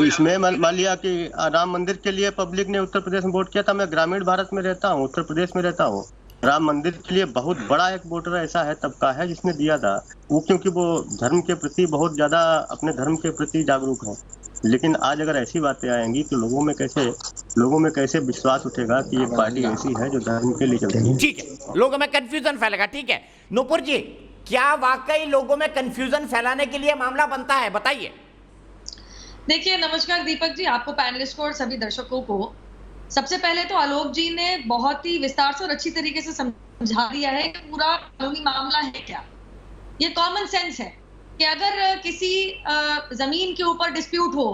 इसमें मान लिया कि राम मंदिर के लिए पब्लिक ने उत्तर प्रदेश में वोट किया था। मैं ग्रामीण भारत में रहता हूँ, उत्तर प्रदेश में रहता हूँ। राम मंदिर के लिए बहुत बड़ा एक वोटर ऐसा है, तबका है जिसने दिया था वो, क्योंकि वो धर्म के प्रति बहुत ज्यादा, अपने धर्म के प्रति जागरूक है। लेकिन आज अगर ऐसी बातें आएंगी तो लोगों में कैसे विश्वास उठेगा कि ये पार्टी ऐसी है जो धर्म के लिए चलती है। ठीक है, लोगों में कंफ्यूजन फैलेगा। ठीक है नूपुर जी, क्या वाकई लोगों में कंफ्यूजन फैलाने के लिए मामला बनता है? बताइए। देखिए, नमस्कार दीपक जी, आपको, पैनलिस्ट को और सभी दर्शकों को। सबसे पहले तो आलोक जी ने बहुत ही विस्तार से और अच्छी तरीके से समझा दिया है कि पूरा कानूनी मामला है क्या। ये कॉमन सेंस है कि अगर किसी जमीन के ऊपर डिस्प्यूट हो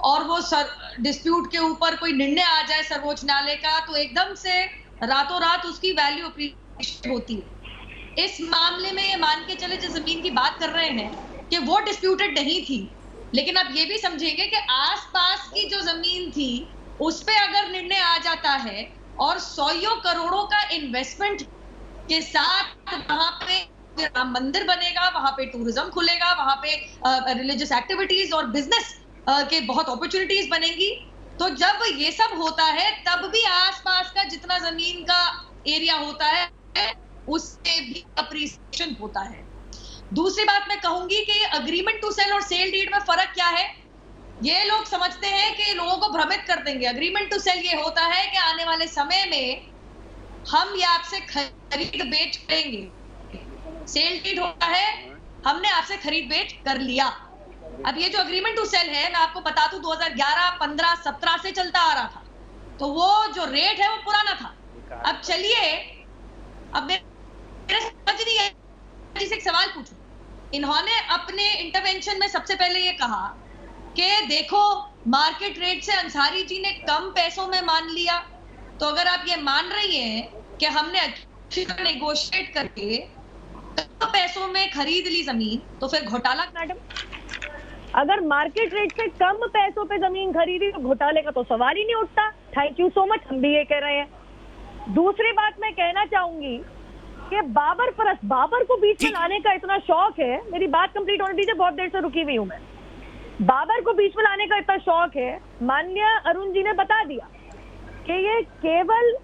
और वो डिस्प्यूट के ऊपर कोई निर्णय आ जाए सर्वोच्च न्यायालय का, तो एकदम से रातों रात उसकी वैल्यू अप्रिशिएट होती है। इस मामले में ये मान के चले, जो जमीन की बात कर रहे हैं कि वो डिस्प्यूटेड नहीं थी, लेकिन आप ये भी समझेंगे कि आसपास की जो जमीन थी उस पे अगर निर्णय आ जाता है और 100 करोड़ों का इन्वेस्टमेंट के साथ वहां पे राम मंदिर बनेगा, वहां पे टूरिज्म खुलेगा, वहां पे रिलीजियस एक्टिविटीज और बिजनेस के बहुत अपॉर्चुनिटीज बनेंगी, तो जब ये सब होता है तब भी आसपास का जितना जमीन का एरिया होता है उससे भी अप्रिसिएशन होता है। दूसरी बात मैं कहूंगी कि अग्रीमेंट टू सेल और सेल डीड में फर्क क्या है? ये लोग समझते हैं कि लोगों को भ्रमित कर देंगे। अग्रीमेंट टू सेल ये होता है कि आने वाले समय में हम ये आपसे खरीद बेच करेंगे। सेल डीड होता है हमने आपसे खरीद बेच कर लिया। अब ये जो अग्रीमेंट टू सेल है, मैं आपको बता दूं 2011, 15, 17 से चलता आ रहा था, तो वो जो रेट है वो पुराना था। अब चलिए, अब मेरे समझ नहीं है, जिसे एक सवाल पूछूं। इन्होंने अपने इंटरवेंशन में सबसे पहले ये कहा कि देखो मार्केट रेट से अंसारी जी ने कम पैसों में मान लिया, तो अगर आप ये मान रही हैं कि हमने अच्छी तरह नेगोशिएट करके कम पैसों में खरीद ली जमीन, तो फिर घोटाला? मैडम, अगर मार्केट रेट से कम पैसों पे जमीन खरीदी तो घोटाले का तो सवाल ही नहीं उठता। थैंक यू सो मच, हम भी ये कह रहे हैं। दूसरी बात मैं कहना चाहूंगी कि बाबर को बीच में लाने का इतना शौक है, मेरी बात कंप्लीट होने दीजिए, बहुत देर से रुकी हुई हूँ मैं। बाबर को बीच में लाने का इतना शौक है, माननीय अरुण जी ने बता दिया कि ये केवल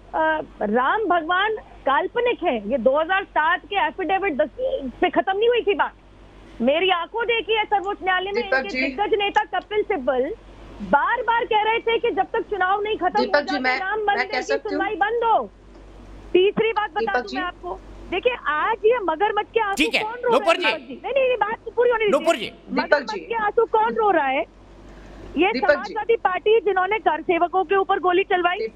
राम भगवान काल्पनिक है। ये 2007 के एफिडेविट पे खत्म नहीं हुई थी बात, मेरी आंखों देखी है सर्वोच्च न्यायालय में। इनके दिग्गज नेता कपिल सिब्बल बार बार कह रहे थे कि जब तक चुनाव नहीं खत्म हो जाते राम मंदिर की सुनवाई बंद हो। तीसरी बात बता दूं मैं आपको, देखिए आज ये मगरमच्छ के आंसू कौन रो रहा है? नहीं, बात पूरी होने दीजिए। मगरमच्छ के आंसू कौन रो रहा है? ये समाजवादी पार्टी जिन्होंने कर सेवकों के ऊपर गोली चलवाई,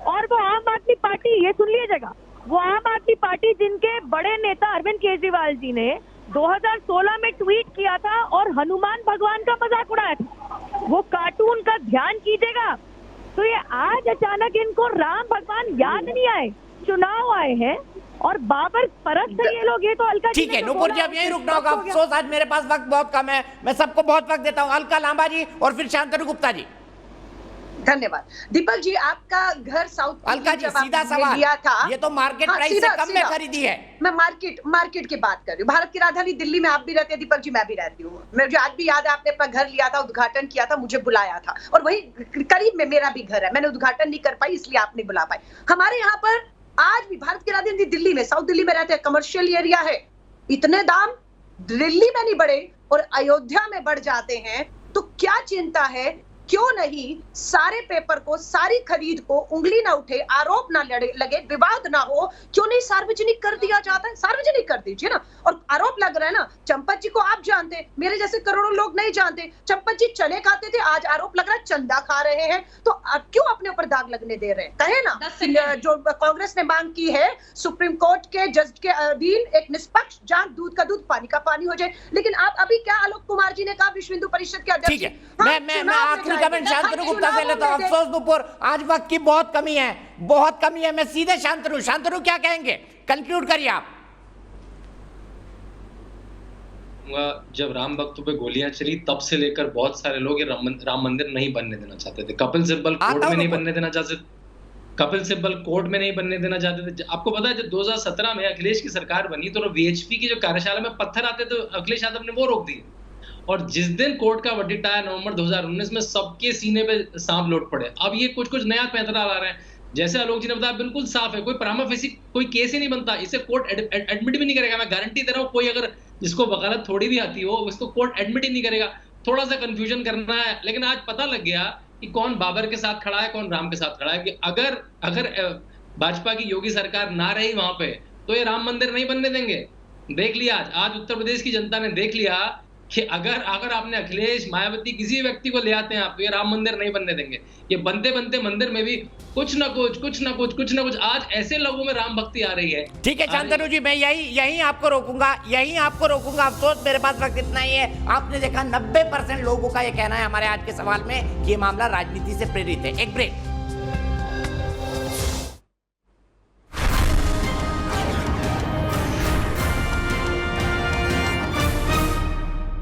और वो आम आदमी पार्टी, ये सुन लीजिएगा, वो आम आदमी पार्टी जिनके बड़े नेता अरविंद केजरीवाल जी ने 2016 में ट्वीट किया था और हनुमान भगवान का मजाक उड़ाया था, वो कार्टून का ध्यान कीजिएगा। तो ये आज अचानक इनको राम भगवान याद नहीं आए, चुनाव आए हैं और बाबर परस्त है ये लोग। ये तो अलका, ठीक है नूपुर जी, अब यही रुकना होगा, अफसोस आज मेरे पास वक्त बहुत कम है, मैं सबको बहुत वक्त देता हूँ। अलका लांबा जी और फिर शांतनु गुप्ता जी। धन्यवाद। दीपक जी, आपका घर साउथ अलका जी, सीधा सवाल, लिया था, ये तो मार्केट प्राइस से कम में खरीदी है। मैं मार्केट की बात कर रही हूँ। भारत की राजधानी दिल्ली में आप भी रहते हैं दीपक जी, मैं भी रहती हूँ। मुझे आज भी याद है, आपने अपना घर लिया था, उद्घाटन किया था, मुझे बुलाया था, और वही करीब में मेरा भी घर है। मैंने उद्घाटन नहीं कर पाई, इसलिए आप नहीं बुला पाए। हमारे यहाँ पर आज भी भारत की राजधानी दिल्ली में, साउथ दिल्ली में रहते हैं, कमर्शियल एरिया है, इतने दाम दिल्ली में नहीं बढ़े और अयोध्या में बढ़ जाते हैं, तो क्या चिंता है? क्यों नहीं सारे पेपर को, सारी खरीद को उंगली ना उठे, आरोप ना लगे, विवाद ना हो, क्यों नहीं सार्वजनिक कर दिया जाता है? सार्वजनिक कर दीजिए ना। और आरोप लग रहा है ना, चंपत जी को आप जानते, मेरे जैसे करोड़ों लोग नहीं जानते। चंपत जी चने खाते थे, आज आरोप लग रहा है चंदा खा रहे हैं, तो अब क्यों अपने ऊपर दाग लगने दे रहे हैं? कहे ना, जो कांग्रेस ने मांग की है सुप्रीम कोर्ट के जज के अधीन एक निष्पक्ष जांच, दूध का दूध पानी का पानी हो जाए। लेकिन आप अभी क्या आलोक कुमार जी ने कहा, विश्व हिंदू परिषद के अध्यक्ष, ठीक है, मैं आखिरी कमेंट शांतनु गुप्ता से लेता हूं। अफसोस नुपुर, आज वक्त की बहुत कमी है, बहुत कमी है। मैं सीधे शांतनु क्या कहेंगे? कंक्लूड करिए आप। जब राम भक्तों पे गोलियां चली तब से लेकर बहुत सारे लोग ये राम मंदिर नहीं बनने देना चाहते थे। कपिल सिब्बल कोर्ट में नहीं बनने देना चाहते, कपिल सिब्बल कोर्ट में नहीं बनने देना चाहते थे। आपको पता है जब 2017 में अखिलेश की सरकार बनी तो वीएचपी की जो कार्यशाला में पत्थर आते थे, अखिलेश यादव ने वो रोक दिए। और जिस दिन कोर्ट का वर्डिक्ट आया नवंबर 2019 में, सबके सीने पे सांप लौट पड़े। अब ये कुछ नया पैंतरा ला रहे हैं। जैसे आलोक जी ने बताया, बिल्कुल साफ है, कोई प्रामा फेसी कोई केस ही नहीं बनता, इसे कोर्ट एडमिट भी नहीं करेगा। मैं गारंटी दे रहा हूँ, कोई अगर जिसको वकालत थोड़ी भी आती हो उसको कोर्ट एडमिट ही नहीं करेगा। थोड़ा सा कंफ्यूजन करना है, लेकिन आज पता लग गया कि कौन बाबर के साथ खड़ा है, कौन राम के साथ खड़ा है। कि अगर भाजपा की योगी सरकार ना रही वहां पे, तो ये राम मंदिर नहीं बनने देंगे। देख लिया आज उत्तर प्रदेश की जनता ने देख लिया कि अगर आपने अखिलेश, मायावती, किसी व्यक्ति को ले आते हैं आप, तो ये राम मंदिर नहीं बनने देंगे। ये बनते बनते मंदिर में भी कुछ ना कुछ आज ऐसे लोगों में राम भक्ति आ रही है। ठीक है शांतनु जी, मैं यही आपको रोकूंगा। अफसोस मेरे पास वक्त इतना ही है। आपने देखा 90% लोगों का ये कहना है हमारे आज के सवाल में कि ये मामला राजनीति से प्रेरित है। एक ब्रेक।